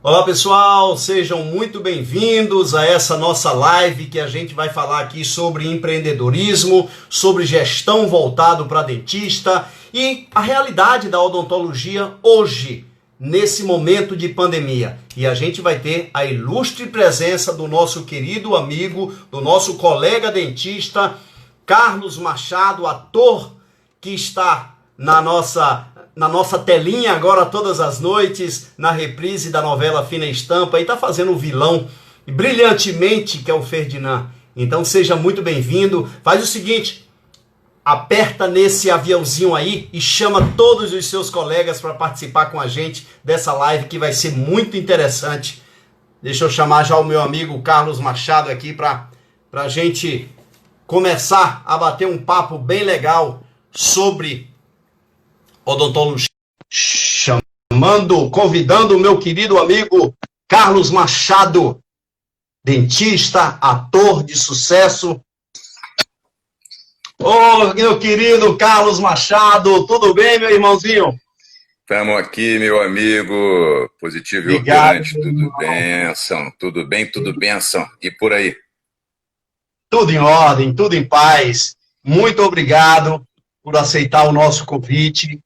Olá pessoal, sejam muito bem-vindos a essa nossa live que a gente vai falar aqui sobre empreendedorismo, sobre gestão voltado para dentista e a realidade da odontologia hoje, nesse momento de pandemia. E a gente vai ter a ilustre presença do nosso querido amigo, do nosso colega dentista, Carlos Machado, ator que está na nossa telinha agora todas as noites, na reprise da novela Fina Estampa, e está fazendo o vilão brilhantemente, que é o Ferdinand. Então seja muito bem-vindo. Faz o seguinte, aperta nesse aviãozinho aí e chama todos os seus colegas para participar com a gente dessa live que vai ser muito interessante. Deixa eu chamar já o meu amigo Carlos Machado aqui para a gente começar a bater um papo bem legal sobre odontologia. Convidando o meu querido amigo Carlos Machado, dentista, ator de sucesso. Ô, meu querido Carlos Machado, tudo bem, meu irmãozinho? Estamos aqui, meu amigo, positivo e operante, tudo benção, tudo bem, tudo benção, e por aí? Tudo em ordem, tudo em paz. Muito obrigado por aceitar o nosso convite.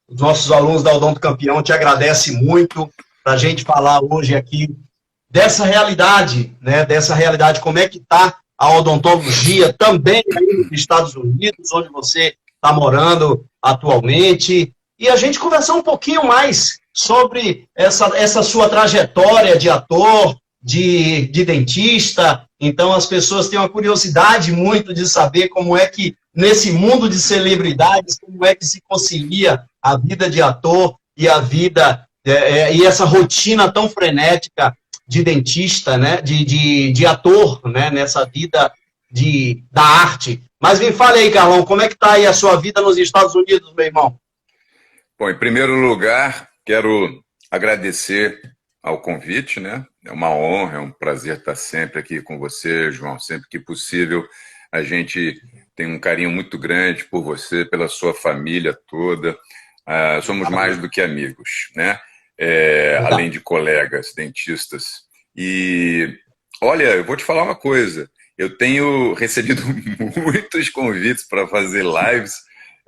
Os nossos alunos da Odonto Campeão te agradecem muito para a gente falar hoje aqui dessa realidade, né? Dessa realidade, como é que está a odontologia também aí nos Estados Unidos, onde você está morando atualmente, e a gente conversar um pouquinho mais sobre essa sua trajetória de ator, de dentista. Então as pessoas têm uma curiosidade muito de saber como é que, nesse mundo de celebridades, como é que se concilia a vida de ator e a vida, e essa rotina tão frenética de dentista, né, de ator, né, nessa vida da arte. Mas me fale aí, Carlão, como é que está aí a sua vida nos Estados Unidos, meu irmão? Bom, em primeiro lugar, quero agradecer ao convite, né? É uma honra, é um prazer estar sempre aqui com você, João, sempre que possível. A gente tem um carinho muito grande por você, pela sua família toda. Somos mais do que amigos, né? Além de colegas, dentistas. E, olha, eu vou te falar uma coisa. Eu tenho recebido muitos convites para fazer lives.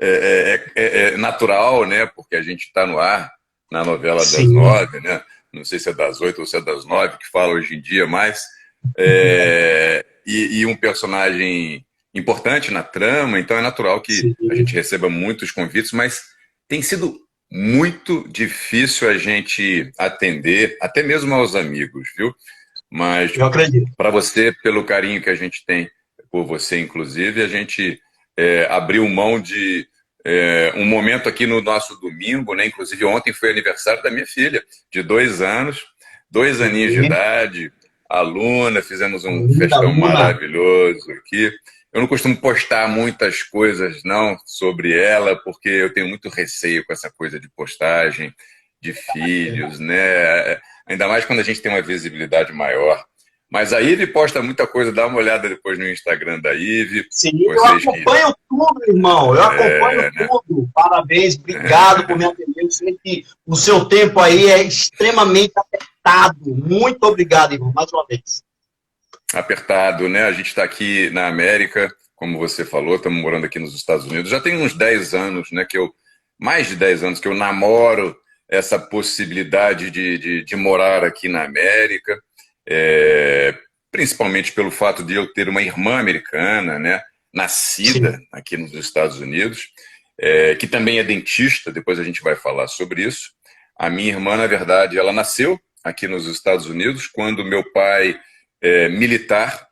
É natural, né? Porque a gente está no ar, na novela das 9, né? Não sei se é das 8 ou se é das 9, que fala hoje em dia mais. E um personagem importante na trama, então é natural que a gente receba muitos convites, mas tem sido muito difícil a gente atender, até mesmo aos amigos, viu? Mas eu acredito. Para você, pelo carinho que a gente tem por você, inclusive, a gente abriu mão de um momento aqui no nosso domingo, né? Inclusive ontem foi aniversário da minha filha, de 2 anos, 2 aninhos de idade, aluna, fizemos um festão maravilhoso aqui. Eu não costumo postar muitas coisas, não, sobre ela, porque eu tenho muito receio com essa coisa de postagem, de filhos, né? Ainda mais quando a gente tem uma visibilidade maior. Mas a Ive posta muita coisa, dá uma olhada depois no Instagram da Ive. Sim, eu acompanho tudo, irmão, eu acompanho tudo. Parabéns, obrigado por me atender. Eu sei que o seu tempo aí é extremamente apertado. Muito obrigado, irmão, mais uma vez. Apertado, né? A gente está aqui na América, como você falou, estamos morando aqui nos Estados Unidos. Já tem uns 10 anos, né, mais de 10 anos que eu namoro essa possibilidade de morar aqui na América, principalmente pelo fato de eu ter uma irmã americana, né, nascida aqui nos Estados Unidos, que também é dentista, depois a gente vai falar sobre isso. A minha irmã, na verdade, ela nasceu aqui nos Estados Unidos quando meu pai, militar,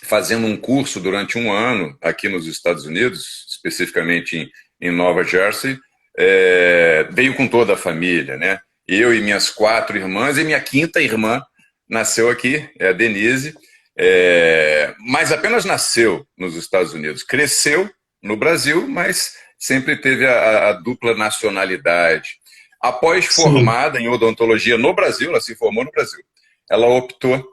fazendo um curso durante 1 ano aqui nos Estados Unidos, especificamente em Nova Jersey, veio com toda a família, né? Eu e minhas 4 irmãs, e minha 5ª irmã nasceu aqui, é a Denise, mas apenas nasceu nos Estados Unidos. Cresceu no Brasil, mas sempre teve a dupla nacionalidade. Após formada em odontologia no Brasil, ela se formou no Brasil, ela optou,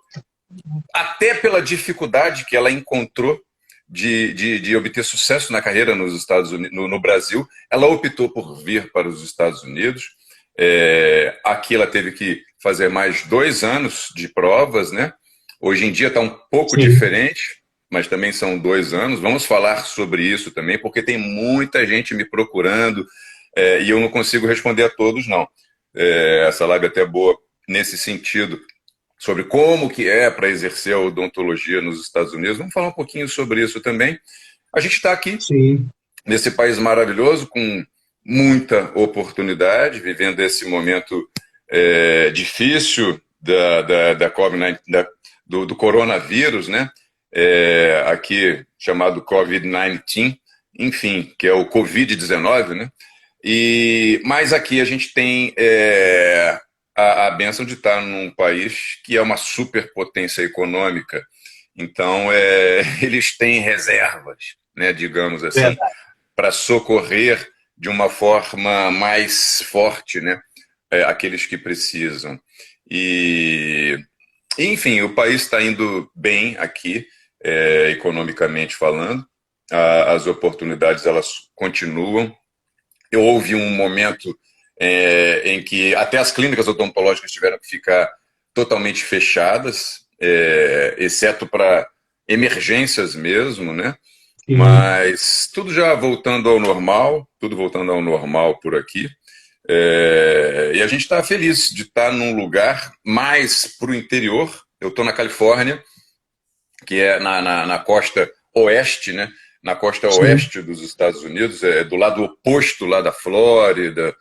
até pela dificuldade que ela encontrou de obter sucesso na carreira nos Estados Unidos, no Brasil, ela optou por vir para os Estados Unidos. Aqui ela teve que fazer mais 2 anos de provas, né? Hoje em dia está um pouco diferente, mas também são 2 anos. Vamos falar sobre isso também, porque tem muita gente me procurando e eu não consigo responder a todos, não. Essa live é até boa nesse sentido, sobre como que é para exercer a odontologia nos Estados Unidos. Vamos falar um pouquinho sobre isso também. A gente está aqui, nesse país maravilhoso, com muita oportunidade, vivendo esse momento difícil da COVID-19, do coronavírus, né? Aqui chamado COVID-19, enfim, que é o Covid-19, né? Mas aqui a gente tem a bênção de estar num país que é uma superpotência econômica. Então, eles têm reservas, né, digamos assim, para socorrer de uma forma mais forte, né, aqueles que precisam. Enfim, o país está indo bem aqui, economicamente falando. As oportunidades, elas continuam. Houve um momento em que até as clínicas odontológicas tiveram que ficar totalmente fechadas, exceto para emergências mesmo, né? Mas tudo já voltando ao normal, tudo voltando ao normal por aqui. E a gente está feliz de estar num lugar mais para o interior. Eu estou na Califórnia, que é na costa oeste, né? Na costa oeste dos Estados Unidos, do lado oposto lá da Flórida,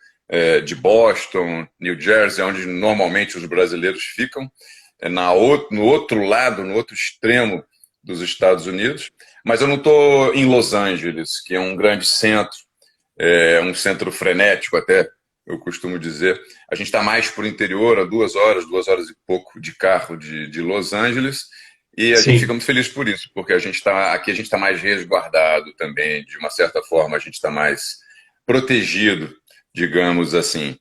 de Boston, New Jersey, onde normalmente os brasileiros ficam, no outro lado, no outro extremo dos Estados Unidos. Mas eu não estou em Los Angeles, que é um grande centro, um centro frenético até, eu costumo dizer. A gente está mais para o interior, a 2 horas e pouco de carro de Los Angeles, e a gente fica muito feliz por isso, porque aqui a gente está mais resguardado também, de uma certa forma, a gente está mais protegido, digamos assim.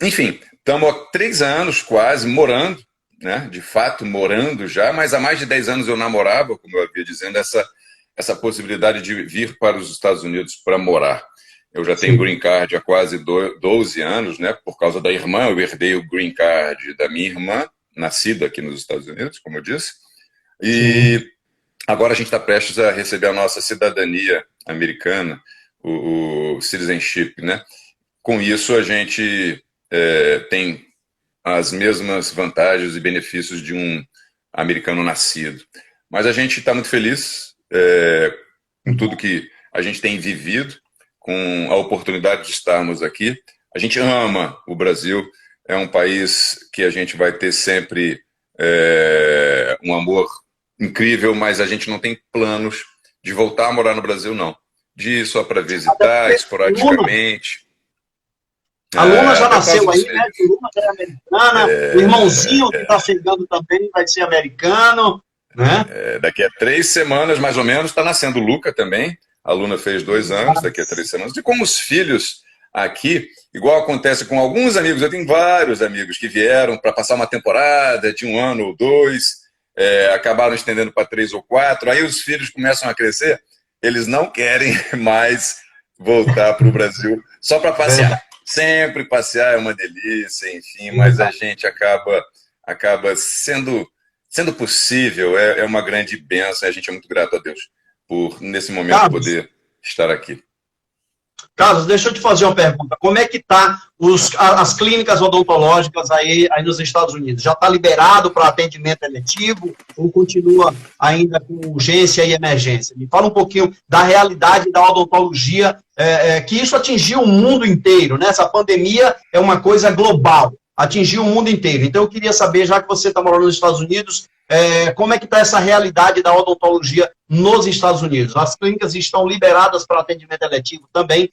Enfim, estamos há 3 anos quase morando, né? De fato, morando já, mas há mais de 10 anos eu namorava, como eu havia dizendo, essa possibilidade de vir para os Estados Unidos para morar. Eu já tenho green card há quase 12 anos, né? Por causa da irmã, eu herdei o green card da minha irmã, nascida aqui nos Estados Unidos, como eu disse. E agora a gente está prestes a receber a nossa cidadania americana, o citizenship, né? Com isso, a gente tem as mesmas vantagens e benefícios de um americano nascido. Mas a gente está muito feliz com tudo que a gente tem vivido, com a oportunidade de estarmos aqui. A gente ama o Brasil, é um país que a gente vai ter sempre um amor incrível, mas a gente não tem planos de voltar a morar no Brasil, não. De ir só para visitar, esporadicamente. A Luna já nasceu aí, né? A Luna já é americana. O irmãozinho que está chegando também vai ser americano, né? Daqui a 3 semanas, mais ou menos, está nascendo o Luca também. A Luna fez 2 anos, daqui a 3 semanas. E como os filhos aqui, igual acontece com alguns amigos, eu tenho vários amigos que vieram para passar uma temporada de 1 ano ou 2, acabaram estendendo para 3 ou 4, aí os filhos começam a crescer, eles não querem mais voltar para o Brasil só para passear. Sempre passear é uma delícia, enfim, mas a gente acaba sendo possível, é uma grande bênção, e a gente é muito grato a Deus por, nesse momento, poder estar aqui. Carlos, deixa eu te fazer uma pergunta. Como é que tá as clínicas odontológicas aí nos Estados Unidos? Já está liberado para atendimento eletivo ou continua ainda com urgência e emergência? Me fala um pouquinho da realidade da odontologia, que isso atingiu o mundo inteiro, né? Essa pandemia é uma coisa global, atingiu o mundo inteiro. Então eu queria saber, já que você está morando nos Estados Unidos, como é que está essa realidade da odontologia nos Estados Unidos? As clínicas estão liberadas para atendimento eletivo também?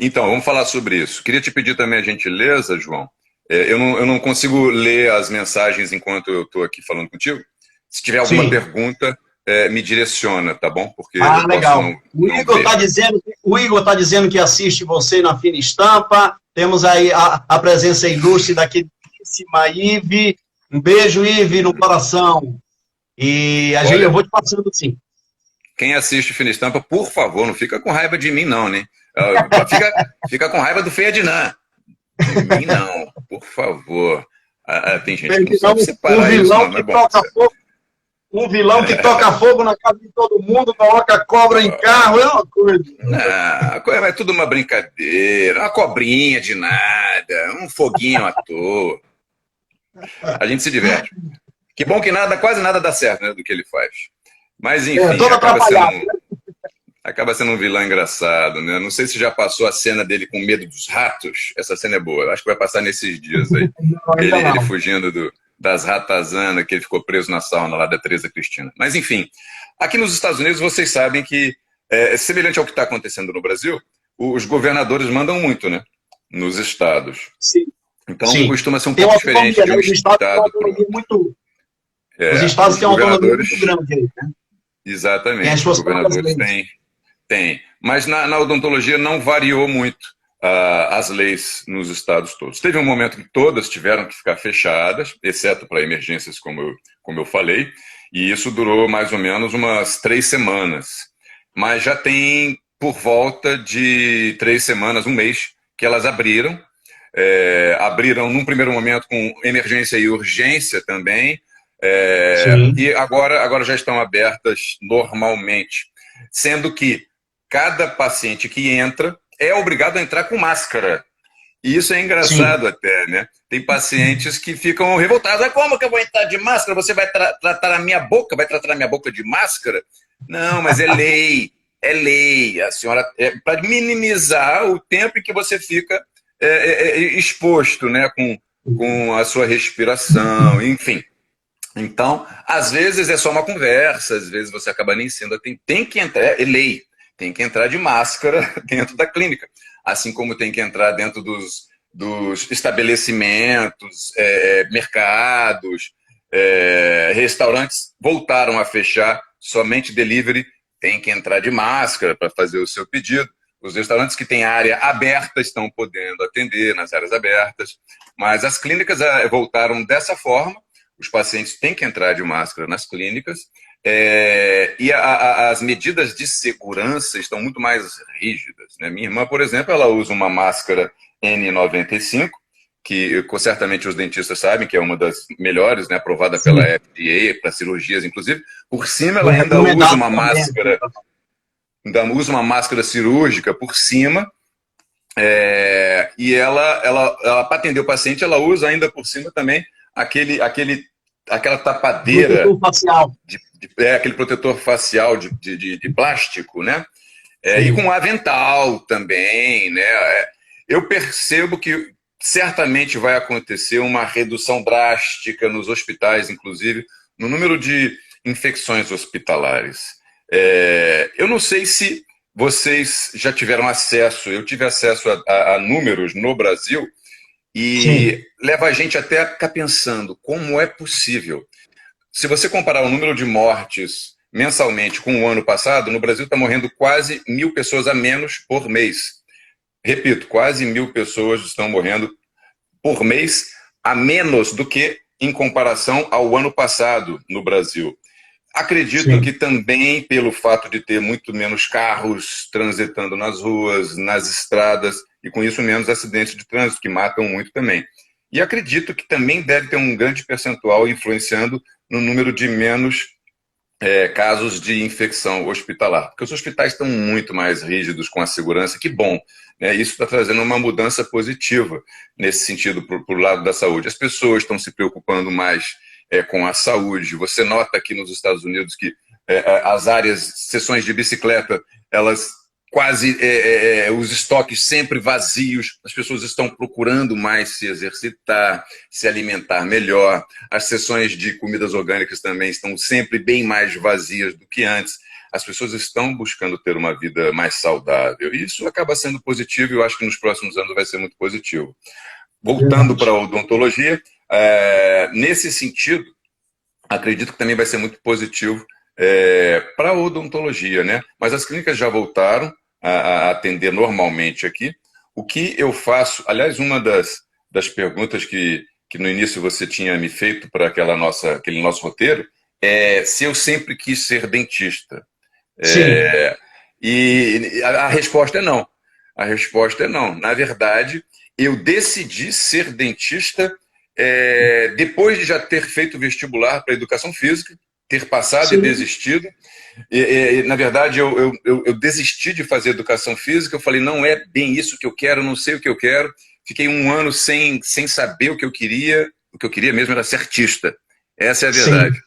Então, vamos falar sobre isso. Queria te pedir também a gentileza, João. Eu não consigo ler as mensagens enquanto eu estou aqui falando contigo. Se tiver alguma pergunta, me direciona, tá bom? Porque legal. O Igor está dizendo que assiste você na Fina Estampa. Temos aí a presença ilustre da queridíssima Ive. Um beijo, Ive, no coração. E eu vou te passando sim. Quem assiste Fina Estampa, por favor, não fica com raiva de mim, não, né? Fica com raiva do Ferdinand. De mim, não, por favor. Tem gente que não sabe separar isso, não, mas bom. Um vilão que toca fogo na casa de todo mundo, coloca cobra em carro, é uma coisa. Não, é tudo uma brincadeira, uma cobrinha de nada, um foguinho à toa. A gente se diverte. Que bom que quase nada dá certo, né, do que ele faz. Mas, enfim, acaba sendo um vilão engraçado, né? Não sei se já passou a cena dele com medo dos ratos. Essa cena é boa. Acho que vai passar nesses dias aí. Ele fugindo das ratazanas, que ele ficou preso na sauna lá da Teresa Cristina. Mas, enfim, aqui nos Estados Unidos, vocês sabem que, semelhante ao que está acontecendo no Brasil, os governadores mandam muito, né? Nos estados. Sim. Então, costuma ser um pouco diferente de um estado. Os estados têm uma autonomia muito grande aí, né? Exatamente. Os governadores têm. Mas na odontologia não variou muito as leis nos estados todos. Teve um momento que todas tiveram que ficar fechadas, exceto para emergências, como eu falei, e isso durou mais ou menos umas 3 semanas. Mas já tem por volta de 3 semanas, um mês, que elas abriram. Abriram num primeiro momento com emergência e urgência também, e agora já estão abertas normalmente, sendo que cada paciente que entra é obrigado a entrar com máscara. E isso é engraçado até, né? Tem pacientes que ficam revoltados. Como que eu vou entrar de máscara? Você vai tratar a minha boca? Vai tratar a minha boca de máscara? Não, mas é lei. É lei. A senhora, para minimizar o tempo em que você fica exposto, né? Com a sua respiração, enfim. Então, às vezes é só uma conversa, às vezes você acaba nem sendo... Tem que entrar, é lei. Tem que entrar de máscara dentro da clínica, assim como tem que entrar dentro dos estabelecimentos, mercados, restaurantes voltaram a fechar, somente delivery tem que entrar de máscara para fazer o seu pedido. Os restaurantes que têm área aberta estão podendo atender nas áreas abertas, mas as clínicas voltaram dessa forma, os pacientes têm que entrar de máscara nas clínicas, e as medidas de segurança estão muito mais rígidas, né? Minha irmã, por exemplo, ela usa uma máscara N95, que certamente os dentistas sabem que é uma das melhores, né, aprovada pela FDA, para cirurgias, inclusive. Por cima, ela ainda usa uma máscara cirúrgica por cima, e ela para atender o paciente, ela usa ainda por cima também aquela tapadeira, aquele protetor facial de plástico, né? E com avental também, né? Eu percebo que certamente vai acontecer uma redução drástica nos hospitais, inclusive, no número de infecções hospitalares. Eu não sei se vocês já tiveram acesso, eu tive acesso a números no Brasil, e leva a gente até a ficar pensando como é possível. Se você comparar o número de mortes mensalmente com o ano passado, no Brasil está morrendo quase 1.000 pessoas a menos por mês. Repito, quase 1.000 pessoas estão morrendo por mês a menos do que em comparação ao ano passado no Brasil. Acredito que também pelo fato de ter muito menos carros transitando nas ruas, nas estradas, e com isso menos acidentes de trânsito, que matam muito também. E acredito que também deve ter um grande percentual influenciando no número de menos casos de infecção hospitalar. Porque os hospitais estão muito mais rígidos com a segurança, que bom, né? Isso está trazendo uma mudança positiva nesse sentido para o lado da saúde. As pessoas estão se preocupando mais com a saúde. Você nota aqui nos Estados Unidos que as sessões de bicicleta, elas quase os estoques sempre vazios, as pessoas estão procurando mais se exercitar, se alimentar melhor, as sessões de comidas orgânicas também estão sempre bem mais vazias do que antes, as pessoas estão buscando ter uma vida mais saudável, e isso acaba sendo positivo, e eu acho que nos próximos anos vai ser muito positivo. Voltando para a odontologia, nesse sentido, acredito que também vai ser muito positivo para a odontologia, né? Mas as clínicas já voltaram a atender normalmente aqui. O que eu faço, aliás, uma das perguntas que no início você tinha me feito para aquele nosso roteiro, se eu sempre quis ser dentista. E a resposta é não. A resposta é não. Na verdade, eu decidi ser dentista depois de já ter feito vestibular para educação física, ter passado e Sim. desistido. Na verdade, eu desisti de fazer educação física. Eu falei, não é bem isso que eu quero, não sei o que eu quero. Fiquei um ano sem saber o que eu queria. O que eu queria mesmo era ser artista. Essa é a verdade. Sim.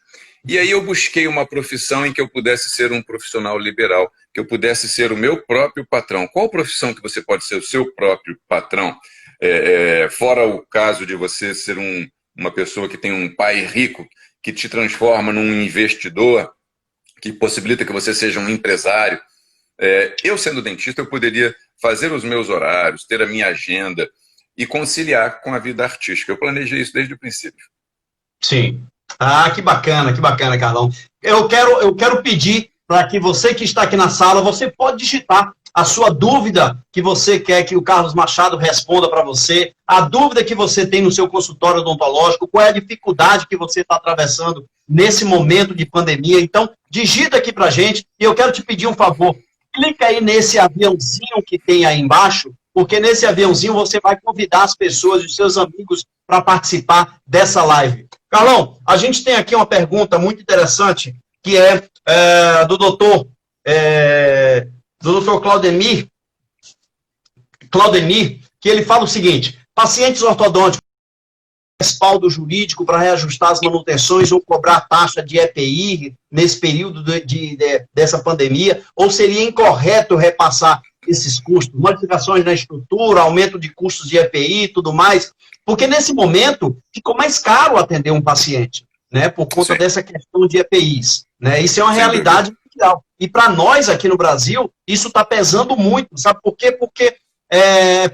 E aí eu busquei uma profissão em que eu pudesse ser um profissional liberal, que eu pudesse ser o meu próprio patrão. Qual profissão que você pode ser o seu próprio patrão? Fora o caso de você ser uma pessoa que tem um pai rico, que te transforma num investidor, que possibilita que você seja um empresário. Eu, sendo dentista, eu poderia fazer os meus horários, ter a minha agenda e conciliar com a vida artística. Eu planejei isso desde o princípio. Sim. Ah, que bacana, Carlão. Eu quero pedir para que você que está aqui na sala, você pode digitar a sua dúvida que você quer que o Carlos Machado responda para você, a dúvida que você tem no seu consultório odontológico, qual é a dificuldade que você está atravessando nesse momento de pandemia. Então, digita aqui para a gente e eu quero te pedir um favor. Clica aí nesse aviãozinho que tem aí embaixo, porque nesse aviãozinho você vai convidar as pessoas, os seus amigos, para participar dessa live. Carlão, a gente tem aqui uma pergunta muito interessante, que é do doutor Claudemir, que ele fala o seguinte: pacientes ortodônticos respaldo jurídico para reajustar as manutenções ou cobrar taxa de EPI nesse período dessa pandemia, ou seria incorreto repassar esses custos, modificações na estrutura, aumento de custos de EPI e tudo mais, porque nesse momento ficou mais caro atender um paciente, né, por conta dessa questão de EPIs, né, isso é uma realidade mundial, e para nós aqui no Brasil, isso está pesando muito, sabe por quê? Porque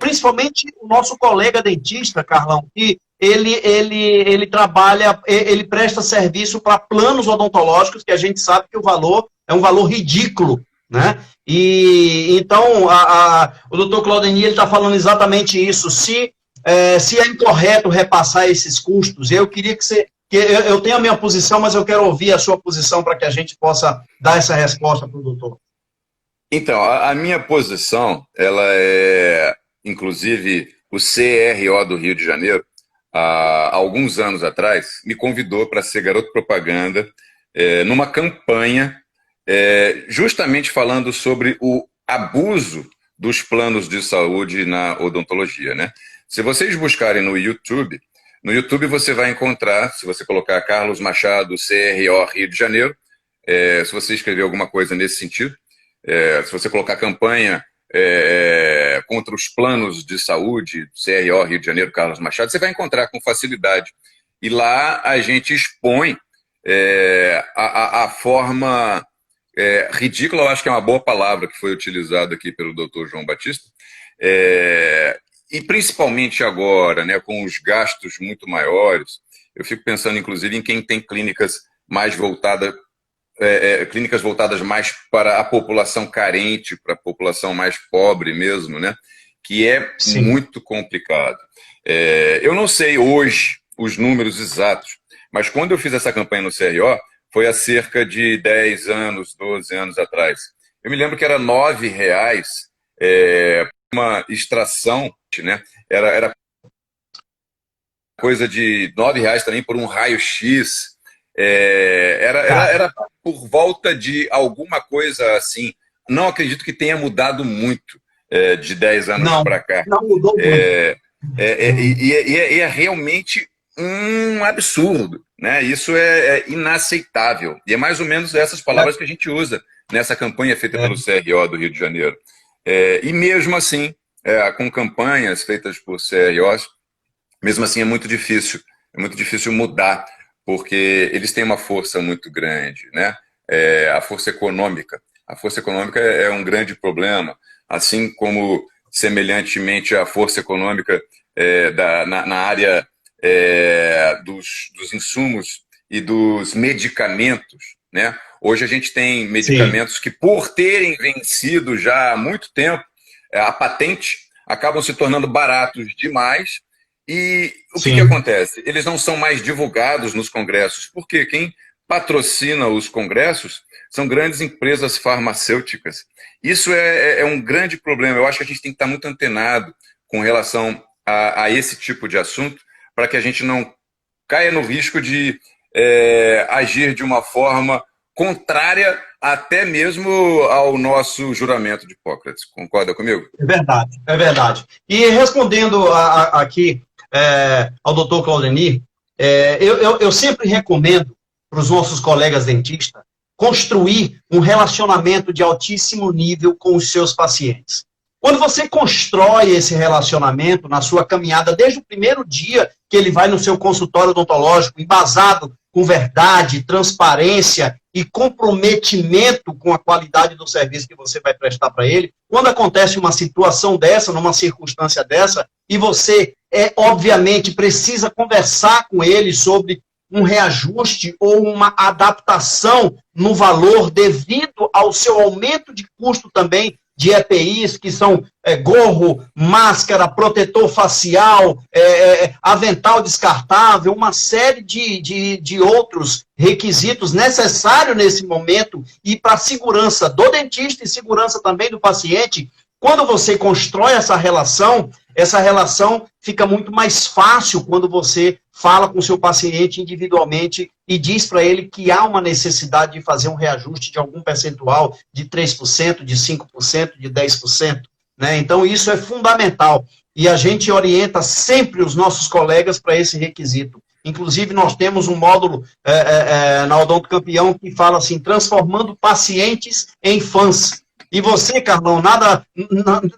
principalmente o nosso colega dentista, Carlão, que ele trabalha, ele presta serviço para planos odontológicos, que a gente sabe que o valor é um valor ridículo, né? E então o doutor Claudemir está falando exatamente isso. Se é incorreto repassar esses custos, eu queria eu tenho a minha posição, mas eu quero ouvir a sua posição para que a gente possa dar essa resposta para o doutor. Então, a minha posição, ela é, inclusive, o CRO do Rio de Janeiro, há alguns anos atrás, me convidou para ser garoto propaganda numa campanha justamente falando sobre o abuso dos planos de saúde na odontologia, né? Se vocês buscarem no YouTube você vai encontrar, se você colocar Carlos Machado, CRO Rio de Janeiro, se você escrever alguma coisa nesse sentido, se você colocar campanha contra os planos de saúde, CRO Rio de Janeiro, Carlos Machado, você vai encontrar com facilidade. E lá a gente expõe a forma ridícula, eu acho que é uma boa palavra que foi utilizada aqui pelo Dr. João Batista, e principalmente agora, né, com os gastos muito maiores, eu fico pensando inclusive em quem tem clínicas mais voltadas mais para a população carente, para a população mais pobre mesmo, né? Que é Sim. muito complicado. Eu não sei hoje os números exatos, mas quando eu fiz essa campanha no CRO, foi há cerca de 10 anos, 12 anos atrás. Eu me lembro que era R$9 uma extração, né? Era coisa de R$9 também por um raio-x. Era por volta de alguma coisa assim. Não acredito que tenha mudado muito de 10 anos para cá. Não mudou muito. É realmente um absurdo, né? Isso é inaceitável. E é mais ou menos essas palavras que a gente usa nessa campanha feita pelo CRO do Rio de Janeiro. E mesmo assim, com campanhas feitas por CROs, mesmo assim é muito difícil mudar, porque eles têm uma força muito grande, né? A força econômica. A força econômica é um grande problema, assim como, semelhantemente, a força econômica na área dos insumos e dos medicamentos, né? Hoje a gente tem medicamentos Sim. que, por terem vencido já há muito tempo a patente, acabam se tornando baratos demais. E o que acontece? Eles não são mais divulgados nos congressos, porque quem patrocina os congressos são grandes empresas farmacêuticas. Isso é um grande problema. Eu acho que a gente tem que estar muito antenado com relação a esse tipo de assunto, para que a gente não caia no risco de agir de uma forma contrária até mesmo ao nosso juramento de Hipócrates. Concorda comigo? É verdade, é verdade. E respondendo aqui ao doutor Claudemir, eu sempre recomendo para os nossos colegas dentistas construir um relacionamento de altíssimo nível com os seus pacientes. Quando você constrói esse relacionamento na sua caminhada, desde o primeiro dia que ele vai no seu consultório odontológico, embasado com verdade, transparência e comprometimento com a qualidade do serviço que você vai prestar para ele, quando acontece uma situação dessa, numa circunstância dessa, e você, obviamente, precisa conversar com ele sobre um reajuste ou uma adaptação no valor devido ao seu aumento de custo também de EPIs, que são gorro, máscara, protetor facial, avental descartável, uma série de outros requisitos necessários nesse momento e para a segurança do dentista e segurança também do paciente. Quando você constrói essa relação fica muito mais fácil quando você fala com o seu paciente individualmente e diz para ele que há uma necessidade de fazer um reajuste de algum percentual, de 3%, de 5%, de 10%. Né? Então, isso é fundamental. E a gente orienta sempre os nossos colegas para esse requisito. Inclusive, nós temos um módulo na Odonto Campeão que fala assim, transformando pacientes em fãs. E você, Carlão,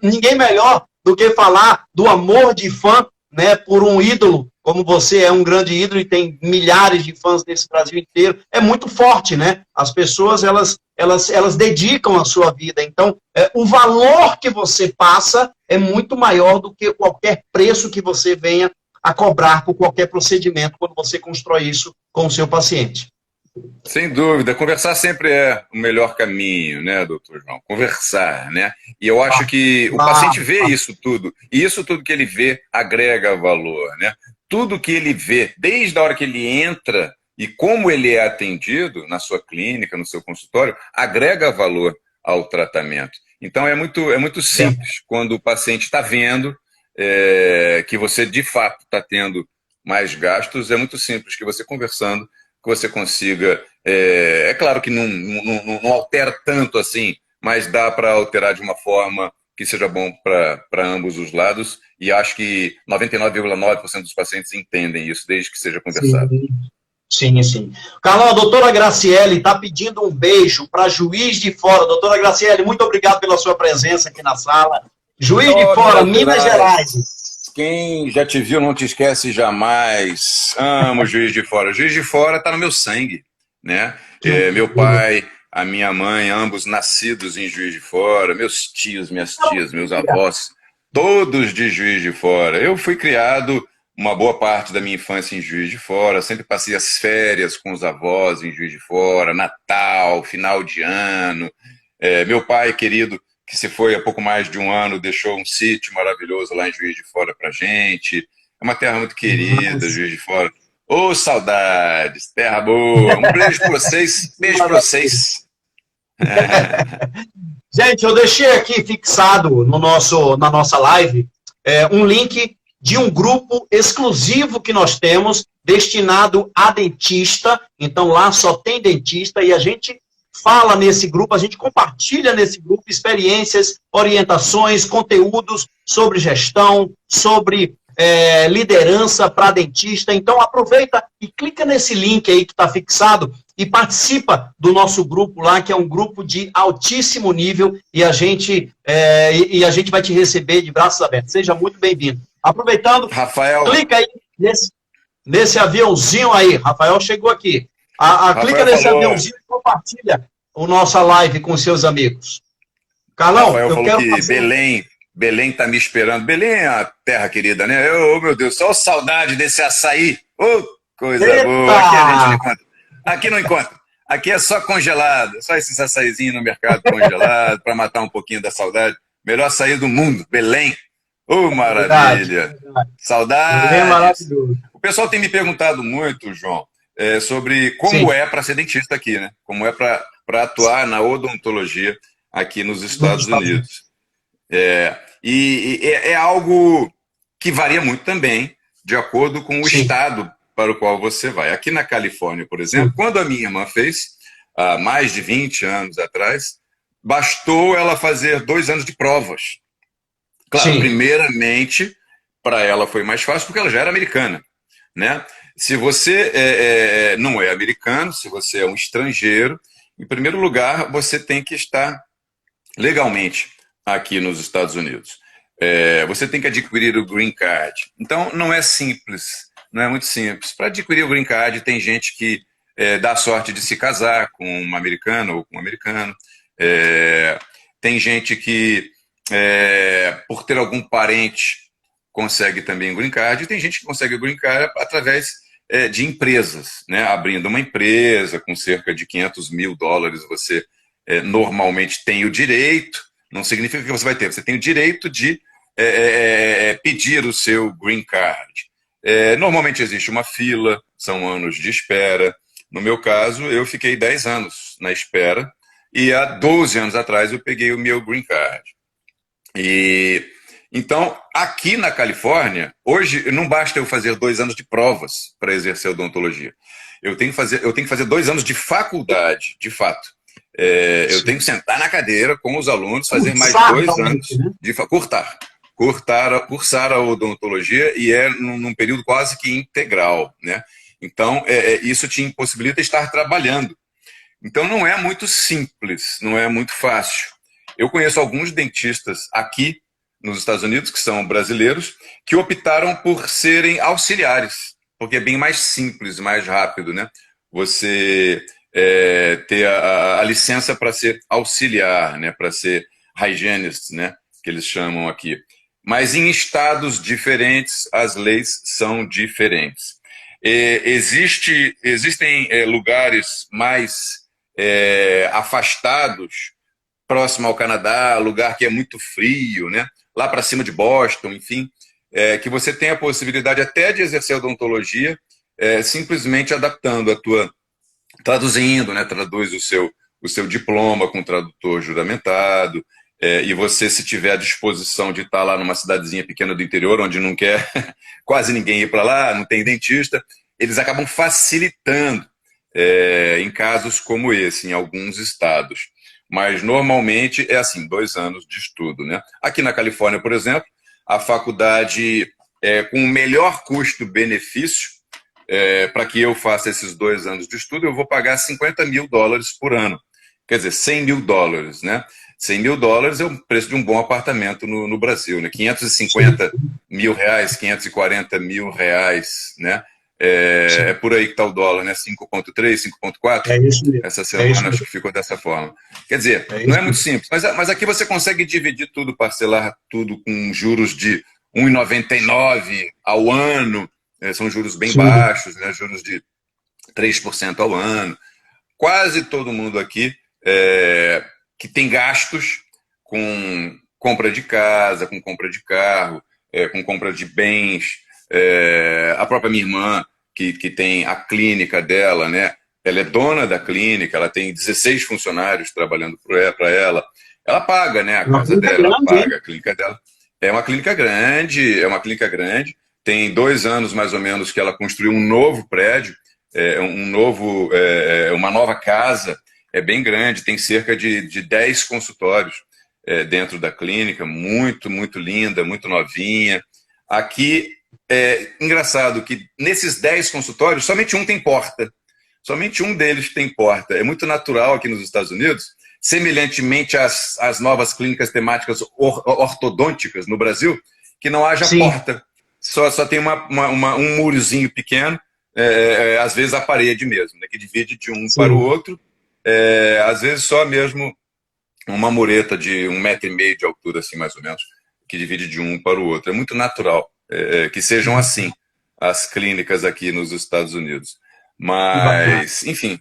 ninguém melhor do que falar do amor de fã, né, por um ídolo, como você é um grande ídolo e tem milhares de fãs nesse Brasil inteiro, é muito forte, né? As pessoas, elas dedicam a sua vida. Então, o valor que você passa é muito maior do que qualquer preço que você venha a cobrar por qualquer procedimento quando você constrói isso com o seu paciente. Sem dúvida, conversar sempre é o melhor caminho, né, doutor João? Conversar, né? E eu acho que o paciente vê isso tudo, e isso tudo que ele vê agrega valor, né? Tudo que ele vê, desde a hora que ele entra e como ele é atendido na sua clínica, no seu consultório, agrega valor ao tratamento. Então é muito simples quando o paciente está vendo que você de fato está tendo mais gastos, é muito simples que você conversando que você consiga, é claro que não altera tanto assim, mas dá para alterar de uma forma que seja bom para ambos os lados, e acho que 99,9% dos pacientes entendem isso, desde que seja conversado. Sim, sim. Carlão, a doutora Graciele está pedindo um beijo para Juiz de Fora. Doutora Graciele, muito obrigado pela sua presença aqui na sala. Juiz de Fora, Minas Gerais. Quem já te viu não te esquece jamais. Amo Juiz de Fora. Juiz de Fora está no meu sangue, né? Meu pai, a minha mãe, ambos nascidos em Juiz de Fora. Meus tios, minhas tias, meus avós, todos de Juiz de Fora. Eu fui criado uma boa parte da minha infância em Juiz de Fora. Sempre passei as férias com os avós em Juiz de Fora, Natal, final de ano. Meu pai, querido, que se foi há pouco mais de um ano, deixou um sítio maravilhoso lá em Juiz de Fora pra gente. É uma terra muito querida, Juiz de Fora. Ô, saudades, terra boa. Um beijo pra vocês, beijo pra vocês. Gente, eu deixei aqui fixado na nossa live um link de um grupo exclusivo que nós temos, destinado a dentista. Então lá só tem dentista e a gente fala nesse grupo, a gente compartilha nesse grupo experiências, orientações, conteúdos sobre gestão, sobre liderança para dentista. Então aproveita e clica nesse link aí que está fixado e participa do nosso grupo lá, que é um grupo de altíssimo nível, e a gente vai te receber de braços abertos. Seja muito bem-vindo. Aproveitando, Rafael, clica aí nesse aviãozinho aí. Rafael chegou aqui. Clica nesse aviãozinho e compartilha a nossa live com seus amigos. Carlão, Rafael eu falou quero que fazer... Belém tá me esperando. Belém é a terra querida, né? Meu Deus, só saudade desse açaí. Coisa Eita! boa. Aqui a gente não encontra. Aqui não encontra. Aqui é só congelado. Só esses açaizinhos no mercado congelado para matar um pouquinho da saudade. Melhor açaí do mundo, Belém. Maravilha. Verdade. Saudade. É maravilhoso. O pessoal tem me perguntado muito, João, sobre como Sim. é para ser dentista aqui, né? Como é para atuar na odontologia aqui nos Nos Estados Estados Unidos. Unidos. É algo que varia muito também, de acordo com o Sim, estado para o qual você vai. Aqui na Califórnia, por exemplo, sim, quando a minha irmã fez, há mais de 20 anos atrás, bastou ela fazer 2 anos de provas. Claro, sim, primeiramente, para ela foi mais fácil porque ela já era americana, né? Se você não é americano, se você é um estrangeiro, em primeiro lugar, você tem que estar legalmente aqui nos Estados Unidos. Você tem que adquirir o Green Card. Então, não é simples, não é muito simples. Para adquirir o Green Card, tem gente que dá sorte de se casar com uma americana ou com um americano. Tem gente que, por ter algum parente, consegue também o Green Card. E tem gente que consegue o Green Card através de empresas, né? Abrindo uma empresa com cerca de $500.000, você normalmente tem o direito, não significa que você vai ter, você tem o direito de pedir o seu green card. Normalmente existe uma fila, são anos de espera. No meu caso, eu fiquei 10 anos na espera e há 12 anos atrás eu peguei o meu green card. E então, aqui na Califórnia, hoje não basta eu fazer 2 anos de provas para exercer odontologia. Eu tenho que fazer 2 anos de faculdade, de fato. Eu tenho sim. que sentar na cadeira com os alunos, fazer mais Cursar 2 anos realmente, né? de cursar a odontologia, e num período quase que integral, né? Então, isso te impossibilita estar trabalhando. Então, não é muito simples, não é muito fácil. Eu conheço alguns dentistas aqui nos Estados Unidos, que são brasileiros, que optaram por serem auxiliares, porque é bem mais simples, mais rápido, né? Você ter a licença para ser auxiliar, né? Para ser hygienist, né? Que eles chamam aqui. Mas em estados diferentes, as leis são diferentes. Existem lugares mais afastados, próximo ao Canadá, lugar que é muito frio, né? Lá para cima de Boston, enfim, que você tem a possibilidade até de exercer odontologia, simplesmente adaptando a tua, traduzindo, né? Traduz o seu diploma com tradutor juramentado, e você, se tiver a disposição de estar lá numa cidadezinha pequena do interior, onde não quer quase ninguém ir para lá, não tem dentista, eles acabam facilitando em casos como esse, em alguns estados. Mas normalmente é assim, 2 anos de estudo, né? Aqui na Califórnia, por exemplo, a faculdade com o melhor custo-benefício, para que eu faça esses 2 anos de estudo, eu vou pagar $50.000 por ano. Quer dizer, $100.000, né? $100.000 é o preço de um bom apartamento no Brasil, né? R$ 550.000, R$ 540.000, né? Sim. Por aí que está o dólar, né? 5,3, 5,4. É isso mesmo. Essa É isso semana acho mesmo. que ficou dessa forma. Quer dizer, É não isso é muito mesmo. simples, mas aqui você consegue dividir tudo, parcelar tudo com juros de 1,99 ao ano, são juros bem Sim. baixos, né? Juros de 3% ao ano. Quase todo mundo aqui que tem gastos com compra de casa, com compra de carro, com compra de bens. A própria minha irmã, que tem a clínica dela, né? Ela é dona da clínica, ela tem 16 funcionários trabalhando para ela. Ela paga, né? A Uma casa clínica dela, ela grande, hein? paga a clínica dela. É uma clínica grande, é uma clínica grande. Tem 2 anos, mais ou menos, que ela construiu um novo prédio, uma nova casa, bem grande, tem cerca de 10 consultórios dentro da clínica, muito, muito linda, muito novinha. Aqui, engraçado que nesses 10 consultórios, somente um tem porta. Somente um deles tem porta. É muito natural aqui nos Estados Unidos, semelhantemente às novas clínicas temáticas ortodônticas no Brasil, que não haja Sim, porta. Só tem um murozinho pequeno, às vezes a parede mesmo, né, que divide de um para o sim. outro. Às vezes só mesmo uma mureta de 1,5 metro de altura, assim, mais ou menos, que divide de um para o outro. É muito natural que sejam assim as clínicas aqui nos Estados Unidos. Que bacana. Mas, enfim,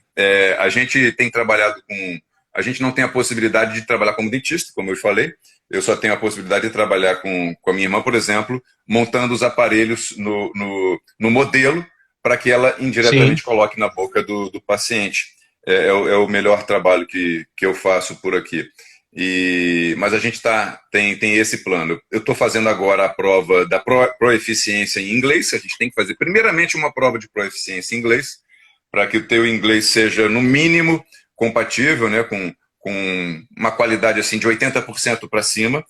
a gente tem trabalhado com. A gente não tem a possibilidade de trabalhar como dentista, como eu falei. Eu só tenho a possibilidade de trabalhar com a minha irmã, por exemplo, montando os aparelhos no modelo para que ela indiretamente Sim. coloque na boca do paciente. É o melhor trabalho que eu faço por aqui. Mas a gente tem esse plano. Eu estou fazendo agora a prova da proeficiência em inglês. A gente tem que fazer primeiramente uma prova de proeficiência em inglês, para que o teu inglês seja, no mínimo, compatível, né, com uma qualidade assim, de 80% para cima.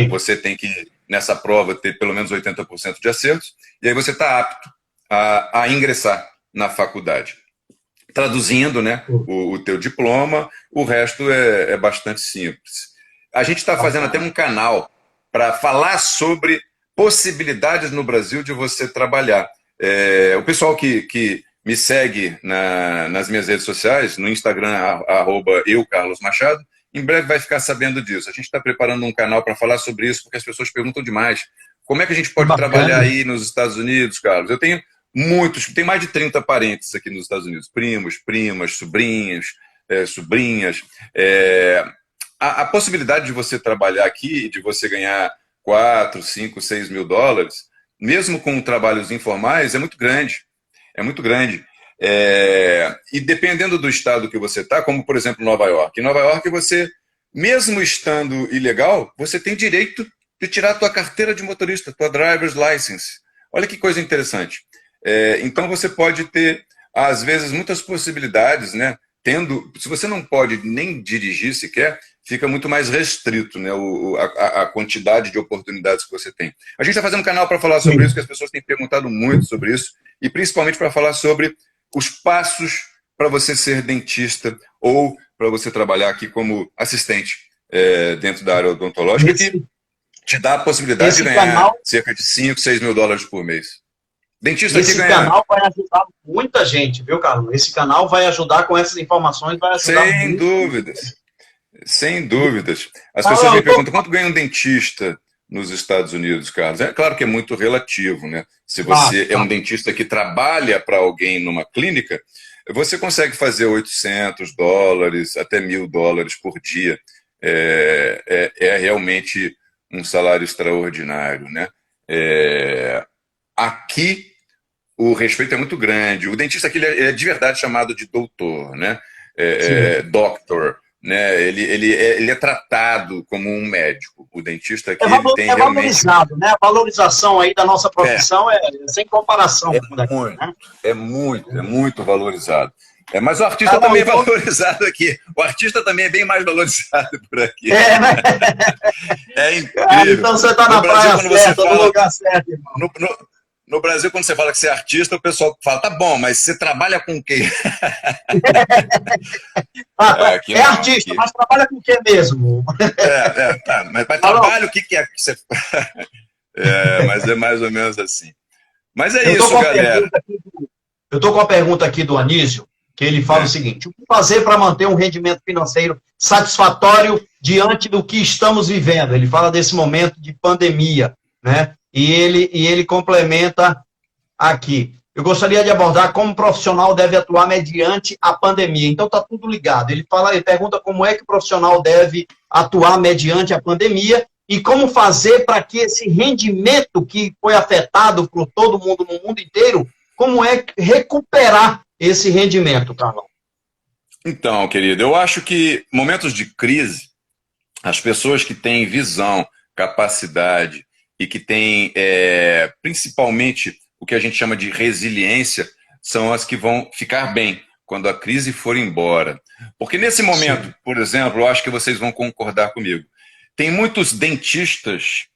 Você tem que, nessa prova, ter pelo menos 80% de acertos, e aí você está apto a ingressar na faculdade. Traduzindo, né, o teu diploma, o resto é bastante simples. A gente está fazendo até um canal para falar sobre possibilidades no Brasil de você trabalhar. O pessoal que me segue nas minhas redes sociais, no Instagram, @eucarlosmachado, em breve vai ficar sabendo disso. A gente está preparando um canal para falar sobre isso, porque as pessoas perguntam demais. Como é que a gente pode trabalhar aí nos Estados Unidos, Carlos? Eu tenho tem mais de 30 parentes aqui nos Estados Unidos, primos, primas, sobrinhos, sobrinhas. A possibilidade de você trabalhar aqui, de você ganhar 4, 5, 6 mil dólares, mesmo com trabalhos informais, é muito grande. É muito grande. E dependendo do estado que você está, como por exemplo Nova York. Em Nova York, você, mesmo estando ilegal, você tem direito de tirar a tua carteira de motorista, tua driver's license. Olha que coisa interessante. Então você pode ter, às vezes, muitas possibilidades, né? Se você não pode nem dirigir sequer, fica muito mais restrito, né, a quantidade de oportunidades que você tem. A gente está fazendo um canal para falar sobre isso, que as pessoas têm perguntado muito sobre isso, e principalmente para falar sobre os passos para você ser dentista ou para você trabalhar aqui como assistente dentro da área odontológica, que te dá a possibilidade de ganhar cerca de 5, 6 mil dólares por mês. Dentista Esse canal vai ajudar muita gente, viu, Carlos? Esse canal vai ajudar com essas informações, vai ajudar Sem muito. dúvidas. Sem dúvidas. As pessoas me perguntam quanto ganha um dentista nos Estados Unidos, Carlos. É claro que é muito relativo, né? Se você é um dentista que trabalha para alguém numa clínica, você consegue fazer 800 dólares até 1.000 dólares por dia. É realmente um salário extraordinário, né? Aqui o respeito é muito grande. O dentista aqui ele é de verdade chamado de doutor, né? Doctor, né? Ele é tratado como um médico. O dentista aqui ele tem valorizado, né? A valorização aí da nossa profissão é sem comparação. É muito valorizado. Mas o artista também é valorizado aqui. O artista também é bem mais valorizado por aqui. Né? É incrível. Então você está na praia certa, no lugar certo, irmão. No Brasil, quando você fala que você é artista, o pessoal fala, tá bom, mas você trabalha com o quê? É artista, mas trabalha com o quê mesmo? Tá, mas trabalho, o que é que você... mas é mais ou menos assim. Mas é isso, galera. Eu estou com a pergunta aqui do Anísio, que ele fala o seguinte: o que fazer para manter um rendimento financeiro satisfatório diante do que estamos vivendo? Ele fala desse momento de pandemia, né? E ele complementa aqui. Eu gostaria de abordar como o profissional deve atuar mediante a pandemia. Então está tudo ligado. Ele pergunta como é que o profissional deve atuar mediante a pandemia e como fazer para que esse rendimento que foi afetado por todo mundo no mundo inteiro, como é recuperar esse rendimento, Carlão? Então, querido, eu acho que momentos de crise, as pessoas que têm visão, capacidade e que têm principalmente o que a gente chama de resiliência, são as que vão ficar bem quando a crise for embora. Porque nesse momento, por exemplo, eu acho que vocês vão concordar comigo, tem muitos dentistas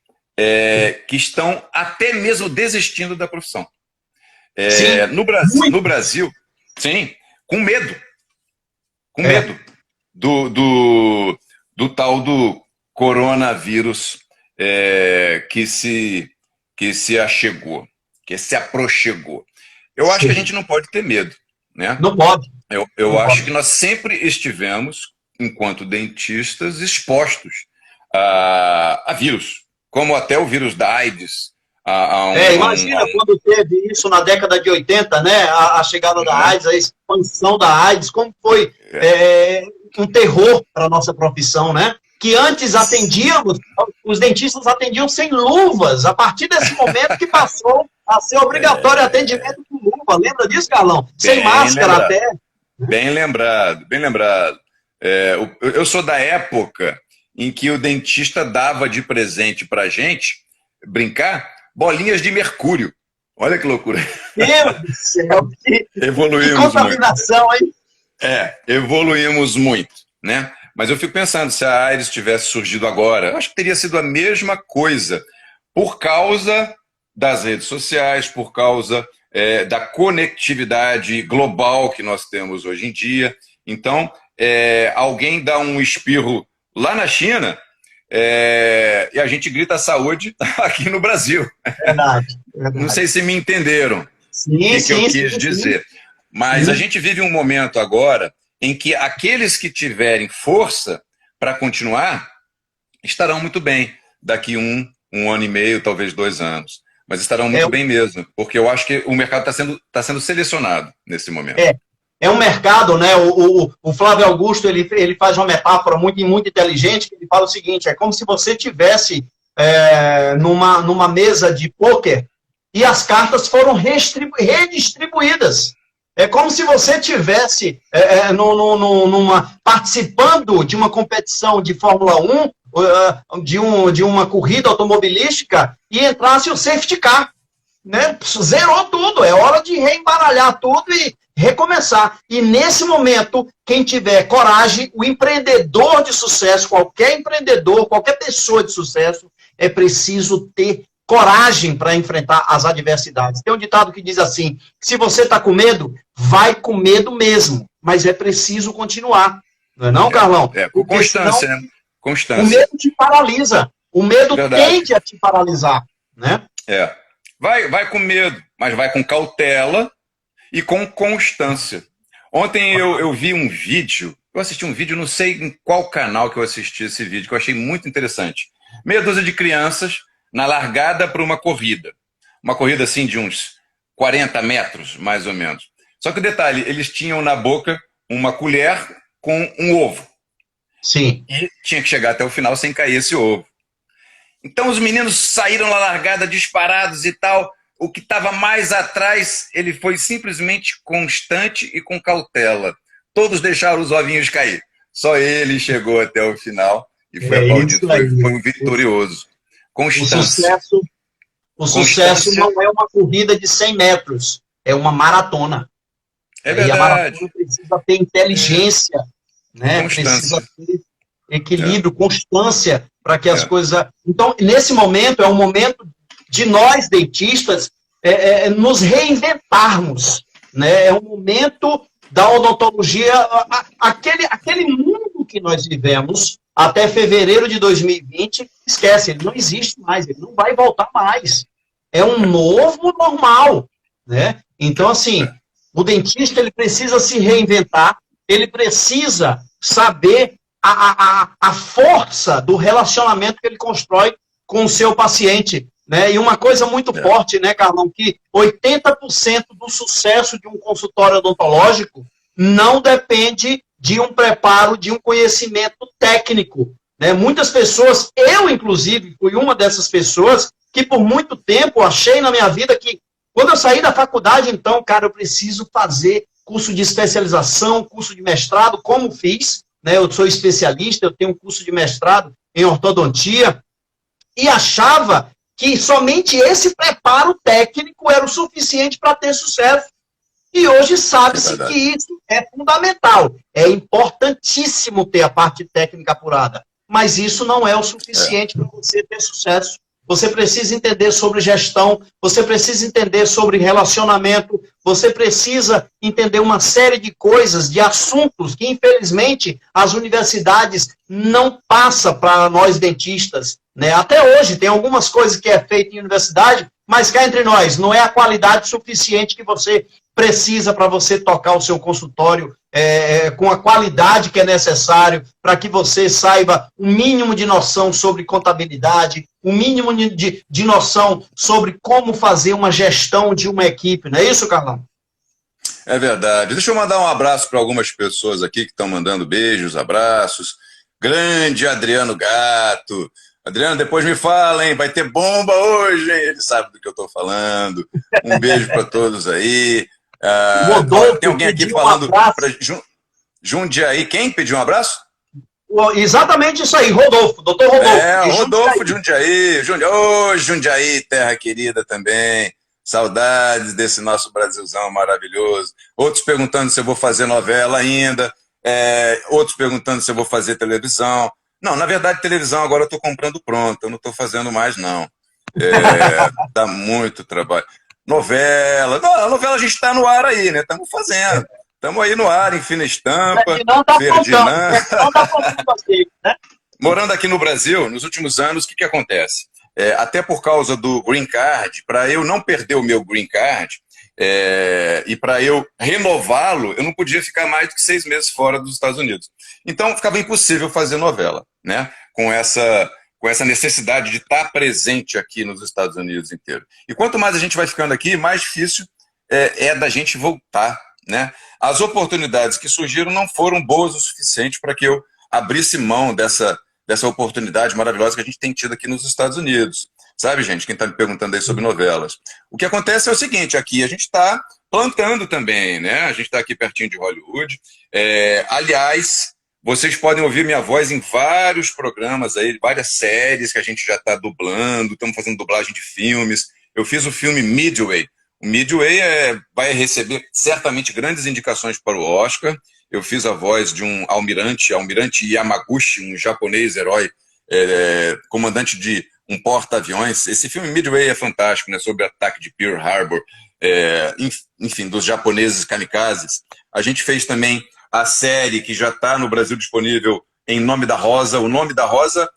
que estão até mesmo desistindo da profissão. No Brasil, sim, com medo. Com medo do tal do coronavírus que se achegou, que se aproximou. Eu acho que a gente não pode ter medo, né? Não pode. Eu acho que nós sempre estivemos, enquanto dentistas, expostos a vírus, como até o vírus da AIDS. Imagina quando teve isso na década de 80, né? A chegada da AIDS, a expansão da AIDS, como foi um terror para a nossa profissão, né? Que antes os dentistas atendiam sem luvas, a partir desse momento que passou a ser obrigatório atendimento com luva. Lembra disso, Carlão? Sem máscara lembrado. até. Bem lembrado, bem lembrado. Eu sou da época em que o dentista dava de presente pra gente, brincar, bolinhas de mercúrio. Olha que loucura. Meu Deus do céu. Evoluímos que contaminação, muito. Hein? Evoluímos muito, né? Mas eu fico pensando, se a AIDS tivesse surgido agora, eu acho que teria sido a mesma coisa, por causa das redes sociais, por causa da conectividade global que nós temos hoje em dia. Então, alguém dá um espirro lá na China e a gente grita saúde aqui no Brasil. Verdade. Não sei se me entenderam o que eu quis dizer. Mas a gente vive um momento agora em que aqueles que tiverem força para continuar estarão muito bem daqui um ano e meio, talvez 2 anos. Mas estarão muito bem mesmo, porque eu acho que o mercado está sendo selecionado nesse momento. É um mercado, né? O Flávio Augusto ele faz uma metáfora muito inteligente, que ele fala o seguinte: é como se você tivesse numa mesa de pôquer e as cartas foram redistribuídas. É como se você tivesse participando de uma competição de Fórmula 1, de uma corrida automobilística, e entrasse o safety car. Né? Zerou tudo, é hora de reembaralhar tudo e recomeçar. E nesse momento, quem tiver coragem, o empreendedor de sucesso, qualquer empreendedor, qualquer pessoa de sucesso, é preciso ter coragem para enfrentar as adversidades. Tem um ditado que diz assim: se você está com medo, vai com medo mesmo, mas é preciso continuar. Não é não, Carlão? Com constância, né? Constância. O medo te paralisa. O medo tende a te paralisar, né? Vai com medo, mas vai com cautela e com constância. Ontem eu vi um vídeo, eu assisti um vídeo, não sei em qual canal que eu assisti esse vídeo, que eu achei muito interessante. Meia dúzia de crianças na largada para uma corrida. Uma corrida assim de uns 40 metros, mais ou menos. Só que o detalhe, eles tinham na boca uma colher com um ovo. Sim. E tinha que chegar até o final sem cair esse ovo. Então os meninos saíram na largada disparados e tal. O que estava mais atrás, ele foi simplesmente constante e com cautela. Todos deixaram os ovinhos cair. Só ele chegou até o final e foi aplaudido. Foi um vitorioso. Constância. O sucesso não é uma corrida de 100 metros, é uma maratona. É verdade. E a maratona precisa ter inteligência, né? Precisa ter equilíbrio, constância, para que as coisas... Então, nesse momento, é um momento de nós, dentistas, nos reinventarmos. Né? É um momento da odontologia, aquele mundo que nós vivemos até fevereiro de 2020, esquece, ele não existe mais, ele não vai voltar mais. É um novo normal. Né? Então, assim, o dentista ele precisa se reinventar, ele precisa saber a força do relacionamento que ele constrói com o seu paciente. Né? E uma coisa muito forte, né, Carlão, que 80% do sucesso de um consultório odontológico não depende de um preparo, de um conhecimento técnico. Né? Muitas pessoas, eu inclusive fui uma dessas pessoas, que por muito tempo achei na minha vida que, quando eu saí da faculdade, então, cara, eu preciso fazer curso de especialização, curso de mestrado, como fiz, né? Eu sou especialista, eu tenho um curso de mestrado em ortodontia, e achava que somente esse preparo técnico era o suficiente para ter sucesso. E hoje sabe-se que isso é fundamental. É importantíssimo ter a parte técnica apurada. Mas isso não é o suficiente para você ter sucesso. Você precisa entender sobre gestão, você precisa entender sobre relacionamento, você precisa entender uma série de coisas, de assuntos que, infelizmente, as universidades não passam para nós dentistas. Né? Até hoje, tem algumas coisas que é feito em universidade, mas cá entre nós, não é a qualidade suficiente que você precisa para você tocar o seu consultório com a qualidade que é necessário para que você saiba o mínimo de noção sobre contabilidade, o mínimo de noção sobre como fazer uma gestão de uma equipe. Não é isso, Carlão? É verdade. Deixa eu mandar um abraço para algumas pessoas aqui que estão mandando beijos, abraços. Grande Adriano Gato. Adriano, depois me fala, hein? Vai ter bomba hoje, hein? Ele sabe do que eu estou falando. Um beijo para todos aí. Rodolfo Tem alguém aqui pediu um falando abraço. para Jundiaí. Quem pediu um abraço? Exatamente isso aí, Rodolfo, doutor Rodolfo. Rodolfo Jundiaí. Ô, Jundiaí, terra querida também. Saudades desse nosso Brasilzão maravilhoso. Outros perguntando se eu vou fazer novela ainda. Outros perguntando se eu vou fazer televisão. Não, na verdade, televisão agora eu estou comprando pronto. Eu não estou fazendo mais, não. Dá muito trabalho. Novela. Não, a novela a gente está no ar aí, né? Estamos fazendo. Estamos aí no ar, em Fina Estampa. Ferdinand. Não tá faltando você, né? Morando aqui no Brasil, nos últimos anos, o que acontece? Até por causa do Green Card, para eu não perder o meu Green Card e para eu renová-lo, eu não podia ficar mais do que 6 meses fora dos Estados Unidos. Então, ficava impossível fazer novela, né? Com essa necessidade de estar presente aqui nos Estados Unidos inteiro. E quanto mais a gente vai ficando aqui, mais difícil é da gente voltar, né? As oportunidades que surgiram não foram boas o suficiente para que eu abrisse mão dessa oportunidade maravilhosa que a gente tem tido aqui nos Estados Unidos. Sabe, gente, quem está me perguntando aí sobre novelas. O que acontece é o seguinte, aqui a gente está plantando também, né? A gente está aqui pertinho de Hollywood. Aliás, vocês podem ouvir minha voz em vários programas aí, várias séries que a gente já está dublando, estamos fazendo dublagem de filmes. Eu fiz o filme Midway. O Midway vai receber certamente grandes indicações para o Oscar. Eu fiz a voz de um almirante Yamaguchi, um japonês herói, comandante de um porta-aviões. Esse filme Midway é fantástico, né? Sobre o ataque de Pearl Harbor, enfim, dos japoneses kamikazes. A gente fez também a série que já está no Brasil disponível, Em Nome da Rosa. O Nome da Rosa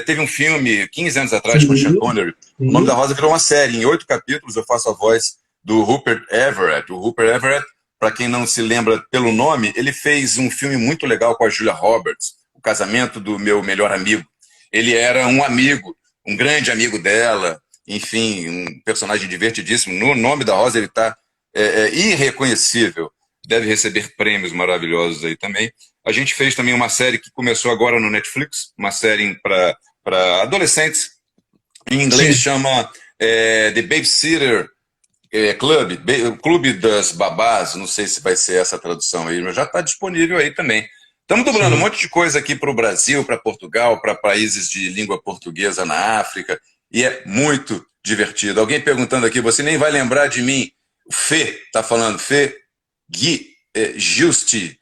teve um filme 15 anos atrás com o Sean Connery. O Nome da Rosa virou uma série. Em 8 capítulos eu faço a voz do Rupert Everett. O Rupert Everett, para quem não se lembra pelo nome, ele fez um filme muito legal com a Julia Roberts, O Casamento do Meu Melhor Amigo. Ele era um amigo, um grande amigo dela, enfim, um personagem divertidíssimo. No Nome da Rosa ele está irreconhecível. Deve receber prêmios maravilhosos aí também. A gente fez também uma série que começou agora no Netflix, uma série para adolescentes. Em inglês chama The Babysitter Club, Clube das Babás, não sei se vai ser essa tradução aí, mas já está disponível aí também. Estamos dublando um monte de coisa aqui para o Brasil, para Portugal, para países de língua portuguesa na África, e é muito divertido. Alguém perguntando aqui, você nem vai lembrar de mim. O Fê está falando, Fê Gui, Justi.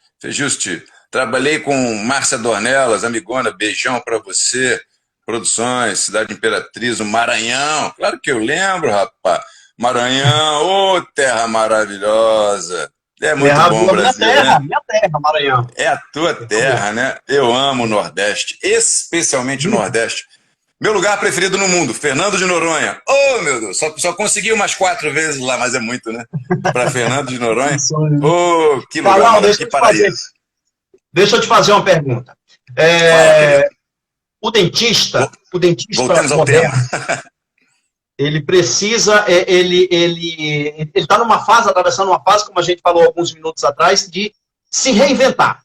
Trabalhei com Márcia Dornelas, amigona, beijão para você. Produções, Cidade Imperatriz, o Maranhão. Claro que eu lembro, rapaz. Maranhão, ô terra maravilhosa. É muito bom, Brasil, minha terra, Maranhão. É a tua terra, né? Eu amo o Nordeste, especialmente o Nordeste. Meu lugar preferido no mundo, Fernando de Noronha. Oh, meu Deus, só consegui umas 4 vezes lá, mas é muito, né? Para Fernando de Noronha. Oh, que lugar, que paraíso. Deixa eu te fazer uma pergunta. O dentista Voltamos ao moderno, tema. ele precisa, ele está atravessando uma fase, como a gente falou alguns minutos atrás, de se reinventar.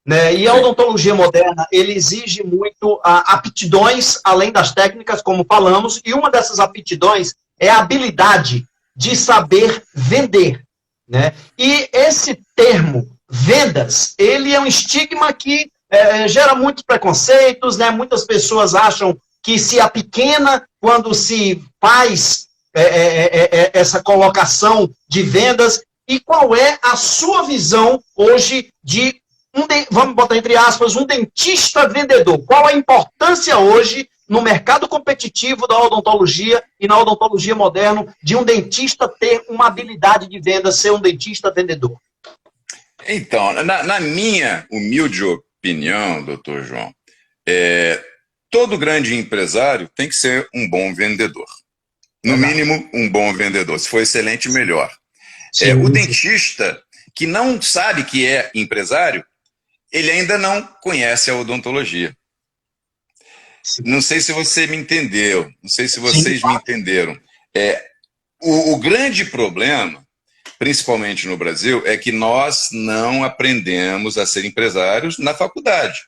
Né? E a odontologia moderna, ele exige muito aptidões, além das técnicas, como falamos, e uma dessas aptidões é a habilidade de saber vender. Né? E esse termo, vendas, ele é um estigma que gera muitos preconceitos, né? Muitas pessoas acham que se apequena quando se faz essa colocação de vendas. E qual é a sua visão hoje de vamos botar entre aspas, um dentista vendedor? Qual a importância hoje no mercado competitivo da odontologia e na odontologia moderna de um dentista ter uma habilidade de venda, ser um dentista vendedor? Então, na minha humilde opinião, doutor João, todo grande empresário tem que ser um bom vendedor. No mínimo, um bom vendedor. Se for excelente, melhor. O dentista que não sabe que é empresário, ele ainda não conhece a odontologia. Não sei se você me entendeu, não sei se vocês me entenderam. O grande problema, principalmente no Brasil, é que nós não aprendemos a ser empresários na faculdade.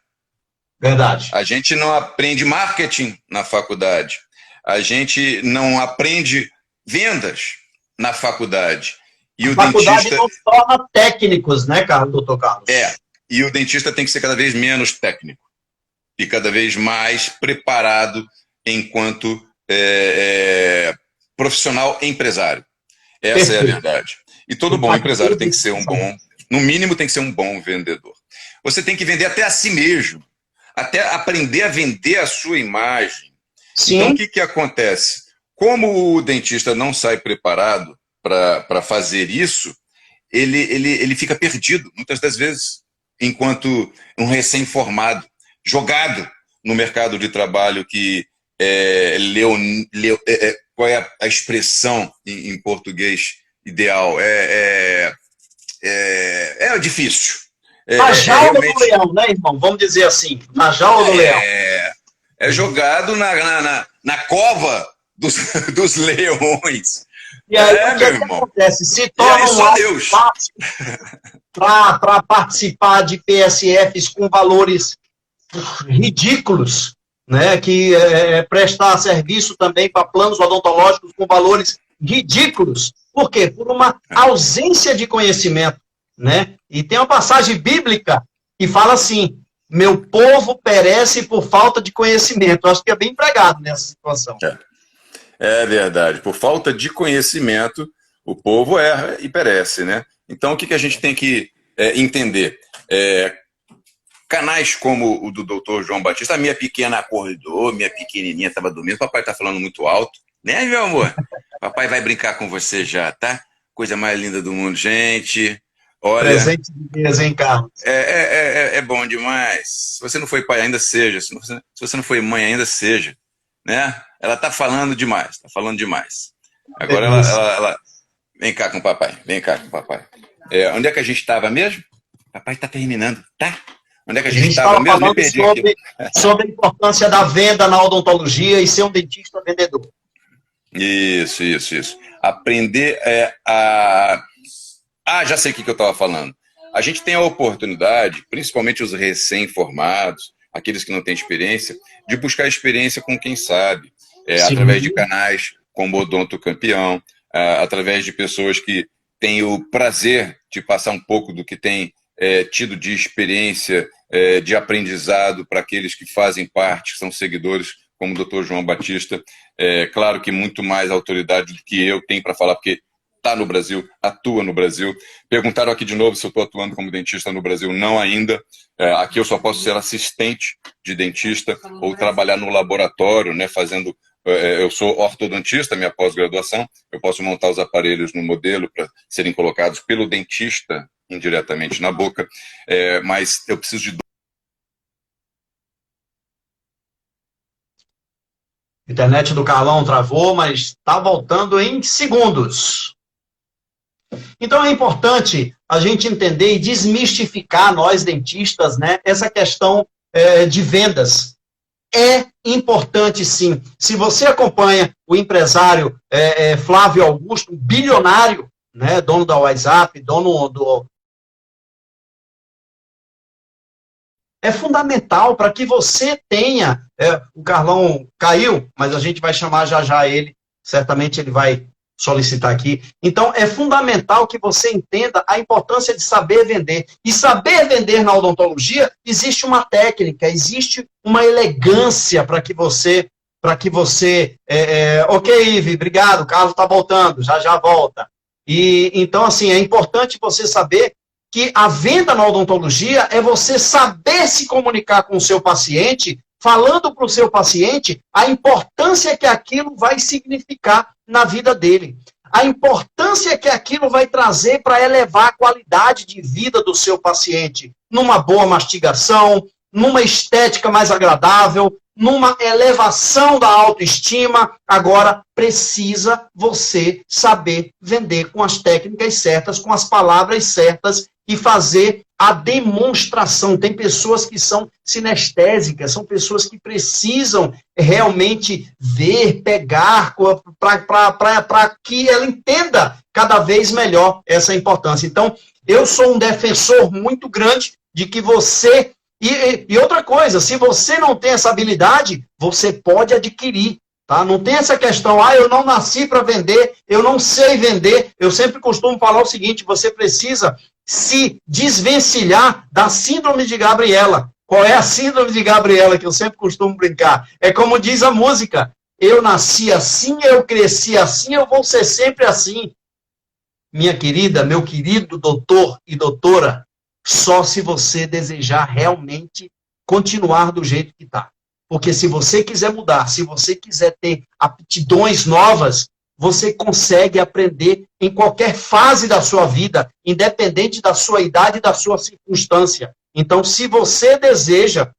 Verdade. A gente não aprende marketing na faculdade. A gente não aprende vendas na faculdade. E A o faculdade dentista... nos torna técnicos, né, doutor Carlos? E o dentista tem que ser cada vez menos técnico e cada vez mais preparado enquanto profissional empresário. Essa é a verdade. E todo bom empresário tem que ser um bom, no mínimo tem que ser um bom vendedor. Você tem que vender até a si mesmo, até aprender a vender a sua imagem. Sim. Então, o que acontece? Como o dentista não sai preparado para fazer isso, ele fica perdido, muitas das vezes, enquanto um recém-formado, jogado no mercado de trabalho que qual é a expressão em português ideal? É difícil. Na jaula do leão, né, irmão? Vamos dizer assim, na jaula do leão. É jogado na cova dos leões. E aí o que acontece? Se torna um alto fácil para participar de PSFs com valores ridículos, né? Que prestar serviço também para planos odontológicos com valores ridículos. Por quê? Por uma ausência de conhecimento, né? E tem uma passagem bíblica que fala assim: meu povo perece por falta de conhecimento. Eu acho que é bem empregado nessa situação. É verdade. Por falta de conhecimento, o povo erra e perece, né? Então, o que a gente tem que entender? Canais como o do Dr. João Batista, a minha pequena acordou, minha pequenininha estava dormindo, papai está falando muito alto, né, meu amor? Papai vai brincar com você já, tá? Coisa mais linda do mundo, gente. Olha, presente de Deus, hein, Carlos? É bom demais. Se você não foi pai, ainda seja. Se você não foi mãe, ainda seja. Né? Ela tá falando demais, tá falando demais. Agora ela... Vem cá com o papai, vem cá com o papai. Onde é que a gente estava mesmo? Papai tá terminando, tá? Onde é que a gente estava mesmo? Me perdi sobre a importância da venda na odontologia e ser um dentista vendedor. Isso. Aprender já sei o que eu estava falando. A gente tem a oportunidade, principalmente os recém-formados, aqueles que não têm experiência, de buscar experiência com quem sabe, através de canais como Odonto Campeão, através de pessoas que têm o prazer de passar um pouco do que tem tido de experiência, de aprendizado para aqueles que fazem parte, que são seguidores, como o Dr. João Batista. Claro que muito mais autoridade do que eu tenho para falar, porque está no Brasil, atua no Brasil. Perguntaram aqui de novo se eu estou atuando como dentista no Brasil. Não ainda. Aqui eu só posso ser assistente de dentista ou trabalhar no laboratório, né, fazendo... Eu sou ortodontista, minha pós-graduação. Eu posso montar os aparelhos no modelo para serem colocados pelo dentista indiretamente na boca, mas eu preciso de... A internet do Carlão travou, mas está voltando em segundos. Então é importante a gente entender e desmistificar, nós dentistas, né, essa questão de vendas. É importante, sim. Se você acompanha o empresário Flávio Augusto, um bilionário, né, dono da WhatsApp, dono do... É fundamental para que você tenha... o Carlão caiu, mas a gente vai chamar já ele. Certamente ele vai solicitar aqui. Então, é fundamental que você entenda a importância de saber vender. E saber vender na odontologia, existe uma técnica, existe uma elegância para que você... Ok, Ive, obrigado, o Carlos está voltando, já volta. E então, assim, é importante você saber que a venda na odontologia é você saber se comunicar com o seu paciente, falando para o seu paciente a importância que aquilo vai significar na vida dele. A importância que aquilo vai trazer para elevar a qualidade de vida do seu paciente. Numa boa mastigação, numa estética mais agradável, numa elevação da autoestima. Agora, precisa você saber vender com as técnicas certas, com as palavras certas e fazer a demonstração. Tem pessoas que são sinestésicas, são pessoas que precisam realmente ver, pegar, para que ela entenda cada vez melhor essa importância. Então, eu sou um defensor muito grande de que você E outra coisa, se você não tem essa habilidade, você pode adquirir. Tá? Não tem essa questão, eu não nasci para vender, eu não sei vender. Eu sempre costumo falar o seguinte, você precisa se desvencilhar da síndrome de Gabriela. Qual é a síndrome de Gabriela que eu sempre costumo brincar? É como diz a música, eu nasci assim, eu cresci assim, eu vou ser sempre assim. Minha querida, meu querido doutor e doutora, só se você desejar realmente continuar do jeito que está. Porque se você quiser mudar, se você quiser ter aptidões novas, você consegue aprender em qualquer fase da sua vida, independente da sua idade e da sua circunstância. Então, se você deseja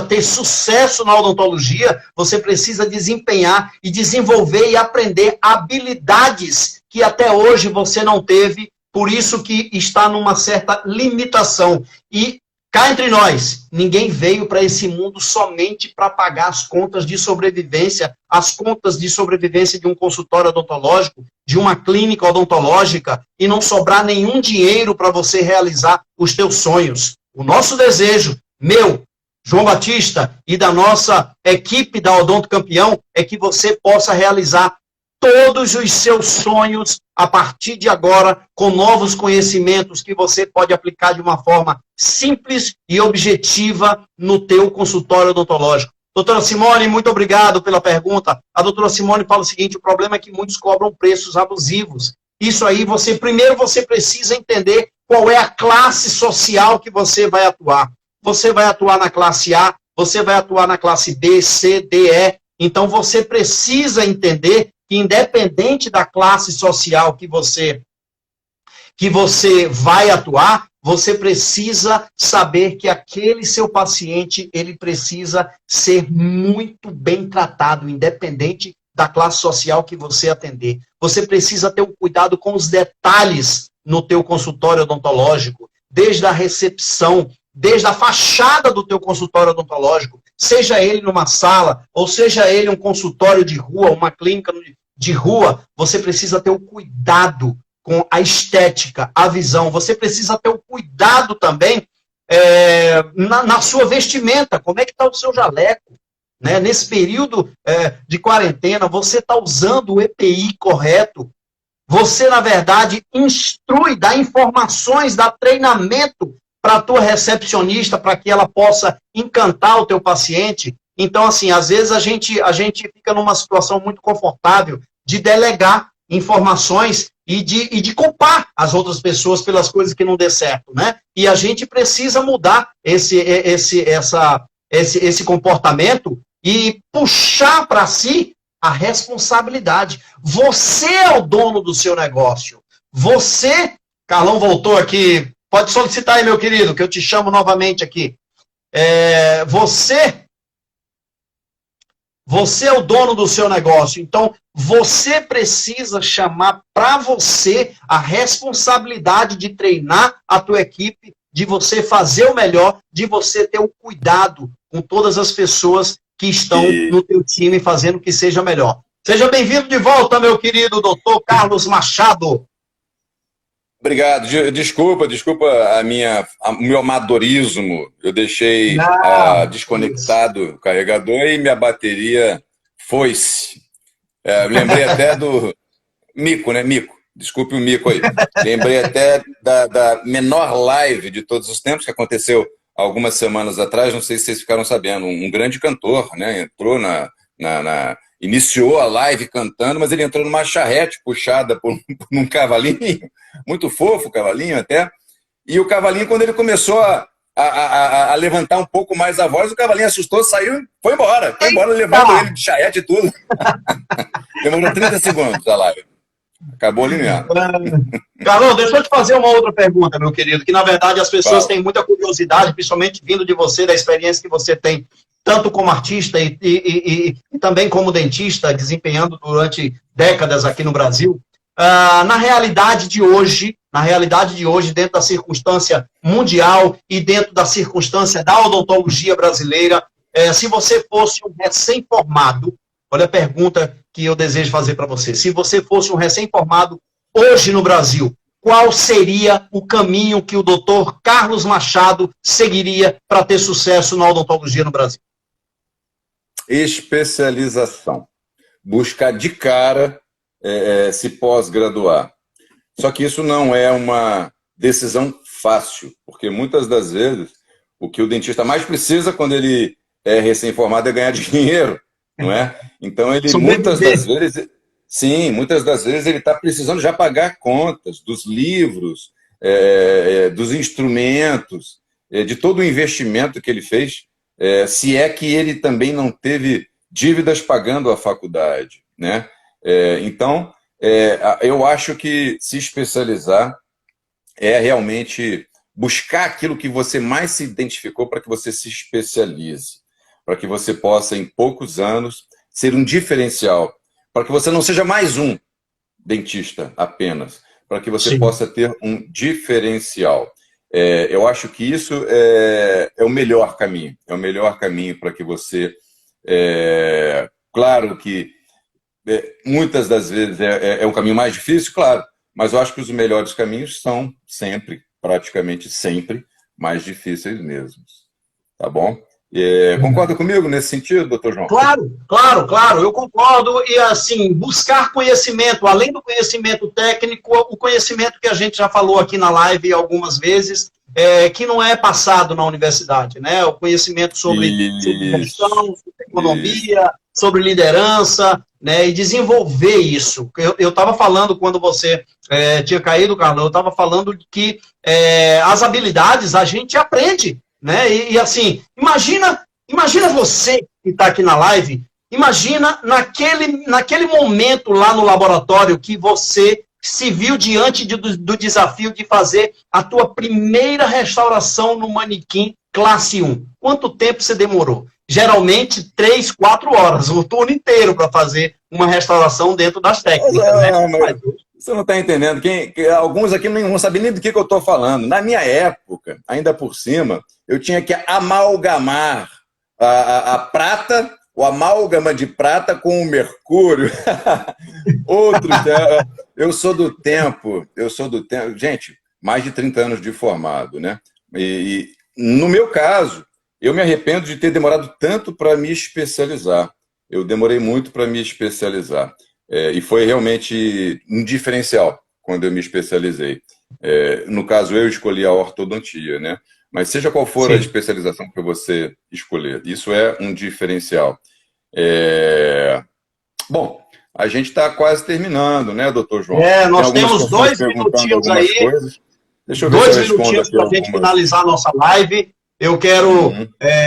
ter sucesso na odontologia, você precisa desempenhar e desenvolver e aprender habilidades que até hoje você não teve, por isso que está numa certa limitação. E cá entre nós, ninguém veio para esse mundo somente para pagar as contas de sobrevivência, as contas de sobrevivência de um consultório odontológico, de uma clínica odontológica, e não sobrar nenhum dinheiro para você realizar os teus sonhos. O nosso desejo, meu, João Batista, e da nossa equipe da Odonto Campeão, é que você possa realizar todos os seus sonhos a partir de agora, com novos conhecimentos que você pode aplicar de uma forma simples e objetiva no teu consultório odontológico. Doutora Simone, muito obrigado pela pergunta. A doutora Simone fala o seguinte, o problema é que muitos cobram preços abusivos. Isso aí, primeiro você precisa entender qual é a classe social que você vai atuar. Você vai atuar na classe A, você vai atuar na classe B, C, D, E. Então você precisa entender que independente da classe social que você vai atuar, você precisa saber que aquele seu paciente, ele precisa ser muito bem tratado, independente da classe social que você atender. Você precisa ter um cuidado com os detalhes no teu consultório odontológico, desde a recepção, desde a fachada do teu consultório odontológico, seja ele numa sala, ou seja ele um consultório de rua, uma clínica de rua, você precisa ter o cuidado com a estética, a visão. Você precisa ter o cuidado também na sua vestimenta. Como é que está o seu jaleco? Né? Nesse período de quarentena, você está usando o EPI correto? Você, na verdade, instrui, dá informações, dá treinamento para a tua recepcionista, para que ela possa encantar o teu paciente. Então, assim, às vezes a gente fica numa situação muito confortável de delegar informações e de culpar as outras pessoas pelas coisas que não dê certo, né? E a gente precisa mudar esse comportamento e puxar para si a responsabilidade. Você é o dono do seu negócio. Você, Carlão voltou aqui, pode solicitar aí, meu querido, que eu te chamo novamente aqui. Você é o dono do seu negócio, então você precisa chamar para você a responsabilidade de treinar a tua equipe, de você fazer o melhor, de você ter o cuidado com todas as pessoas que estão no teu time fazendo que seja melhor. Seja bem-vindo de volta, meu querido doutor Carlos Machado. Obrigado. Desculpa o meu amadorismo. Eu deixei desconectado o carregador e minha bateria foi-se. Lembrei até do Mico, né? Mico. Desculpe o Mico aí. Lembrei até da menor live de todos os tempos que aconteceu algumas semanas atrás. Não sei se vocês ficaram sabendo. Um grande cantor, né? Entrou iniciou a live cantando, mas ele entrou numa charrete puxada por um cavalinho, muito fofo o cavalinho até, e o cavalinho, quando ele começou a levantar um pouco mais a voz, o cavalinho assustou, saiu, foi embora levando ele de charrete e tudo. Demorou 30 segundos a live. Acabou ali mesmo. Carlão, deixa eu te fazer uma outra pergunta, meu querido, que na verdade as pessoas têm muita curiosidade, principalmente vindo de você, da experiência que você tem, tanto como artista e também como dentista, desempenhando durante décadas aqui no Brasil. Na realidade de hoje, dentro da circunstância mundial e dentro da circunstância da odontologia brasileira, se você fosse um recém-formado, olha a pergunta que eu desejo fazer para você, se você fosse um recém-formado hoje no Brasil, qual seria o caminho que o doutor Carlos Machado seguiria para ter sucesso na odontologia no Brasil? Especialização. Buscar de cara se pós-graduar. Só que isso não é uma decisão fácil, porque muitas das vezes o que o dentista mais precisa quando ele é recém-formado é ganhar dinheiro, não é? Então ele muitas das vezes ele está precisando já pagar contas dos livros, dos instrumentos, de todo o investimento que ele fez, se é que ele também não teve dívidas pagando a faculdade, né? Então, eu acho que se especializar é realmente buscar aquilo que você mais se identificou para que você se especialize, para que você possa, em poucos anos, ser um diferencial, para que você não seja mais um dentista apenas, para que você possa ter um diferencial. Eu acho que isso é o melhor caminho, para que você... claro que muitas das vezes é um caminho mais difícil, claro, mas eu acho que os melhores caminhos são sempre, praticamente sempre, mais difíceis mesmos. Tá bom? Concorda comigo nesse sentido, doutor João? Claro, eu concordo. E, assim, buscar conhecimento, além do conhecimento técnico, o conhecimento que a gente já falou aqui na live algumas vezes, que não é passado na universidade, né? O conhecimento sobre gestão, sobre economia, sobre liderança, né? E desenvolver isso. Eu estava falando, quando você tinha caído, Carlos, eu estava falando que as habilidades a gente aprende, né? E assim, imagina você que está aqui na live, imagina naquele momento lá no laboratório que você se viu diante do desafio de fazer a tua primeira restauração no manequim classe 1. Quanto tempo você demorou? Geralmente 3, 4 horas, o turno inteiro para fazer uma restauração dentro das técnicas, né? Você não está entendendo. Alguns aqui não sabem nem do que eu estou falando. Na minha época, ainda por cima, eu tinha que amalgamar a prata, o amálgama de prata com o mercúrio. Eu sou do tempo. Gente, mais de 30 anos de formado, né? E no meu caso, eu me arrependo de ter demorado tanto para me especializar. Eu demorei muito para me especializar. E foi realmente um diferencial quando eu me especializei. No caso, eu escolhi a ortodontia, né? Mas seja qual for a especialização que você escolher, isso é um diferencial. Bom, a gente está quase terminando, né, doutor João? Nós temos 2 minutinhos aí. Deixa eu ver 2 minutinhos para a gente finalizar a nossa live. Eu quero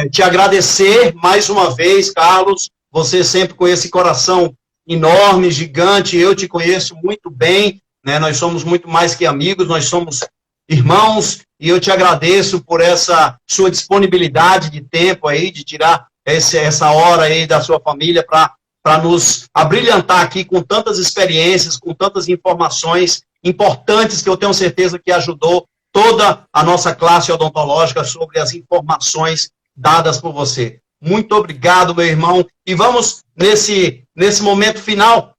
te agradecer mais uma vez, Carlos. Você sempre com esse coração enorme, gigante. Eu te conheço muito bem, né? Nós somos muito mais que amigos, nós somos irmãos. E eu te agradeço por essa sua disponibilidade de tempo aí, de tirar essa hora aí da sua família para nos abrilhantar aqui com tantas experiências, com tantas informações importantes que eu tenho certeza que ajudou toda a nossa classe odontológica sobre as informações dadas por você. Muito obrigado, meu irmão. E vamos, nesse momento final,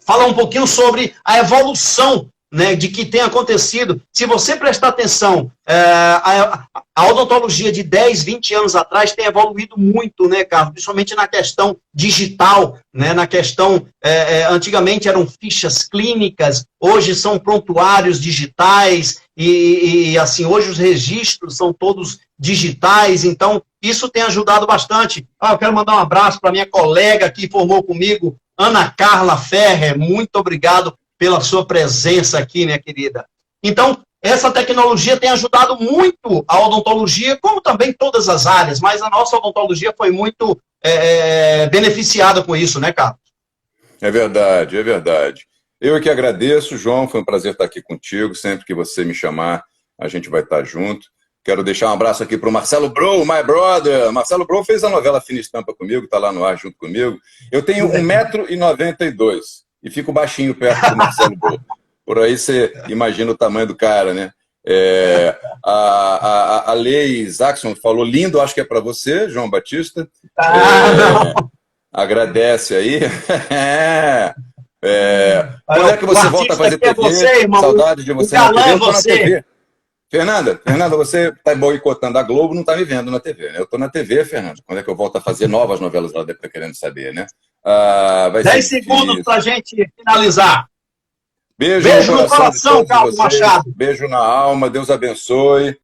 falar um pouquinho sobre a evolução, né, de que tem acontecido. Se você prestar atenção, a odontologia de 10, 20 anos atrás tem evoluído muito, né, Carlos? Principalmente na questão digital, né, na questão, antigamente eram fichas clínicas, hoje são prontuários digitais, e assim, hoje os registros são todos digitais, então isso tem ajudado bastante. Eu quero mandar um abraço para minha colega que formou comigo, Ana Carla Ferrer. Muito obrigado pela sua presença aqui, minha querida. Então, essa tecnologia tem ajudado muito a odontologia, como também todas as áreas, mas a nossa odontologia foi muito beneficiada com isso, né, Carlos? É verdade, é verdade. Eu que agradeço, João, foi um prazer estar aqui contigo. Sempre que você me chamar, a gente vai estar junto. Quero deixar um abraço aqui para o Marcelo Bro, my brother. Marcelo Bro fez a novela Fina Estampa comigo, está lá no ar junto comigo. Eu tenho 1,92 m e fico baixinho perto do Marcelo Bro. Por aí você imagina o tamanho do cara, né? A Lei Jackson falou lindo, acho que é para você, João Batista. Agradece aí. Quando é que você volta a fazer TV? Você, irmão, Saudade de você na na TV. TV. Eu tô na TV. Fernanda, você está boicotando a Globo, não está me vendo na TV, né? Eu estou na TV, Fernanda. Quando é que eu volto a fazer novas novelas lá dentro, querendo saber, né? 10 segundos para a gente finalizar. Beijo no coração, Carlos Machado. Beijo na alma, Deus abençoe.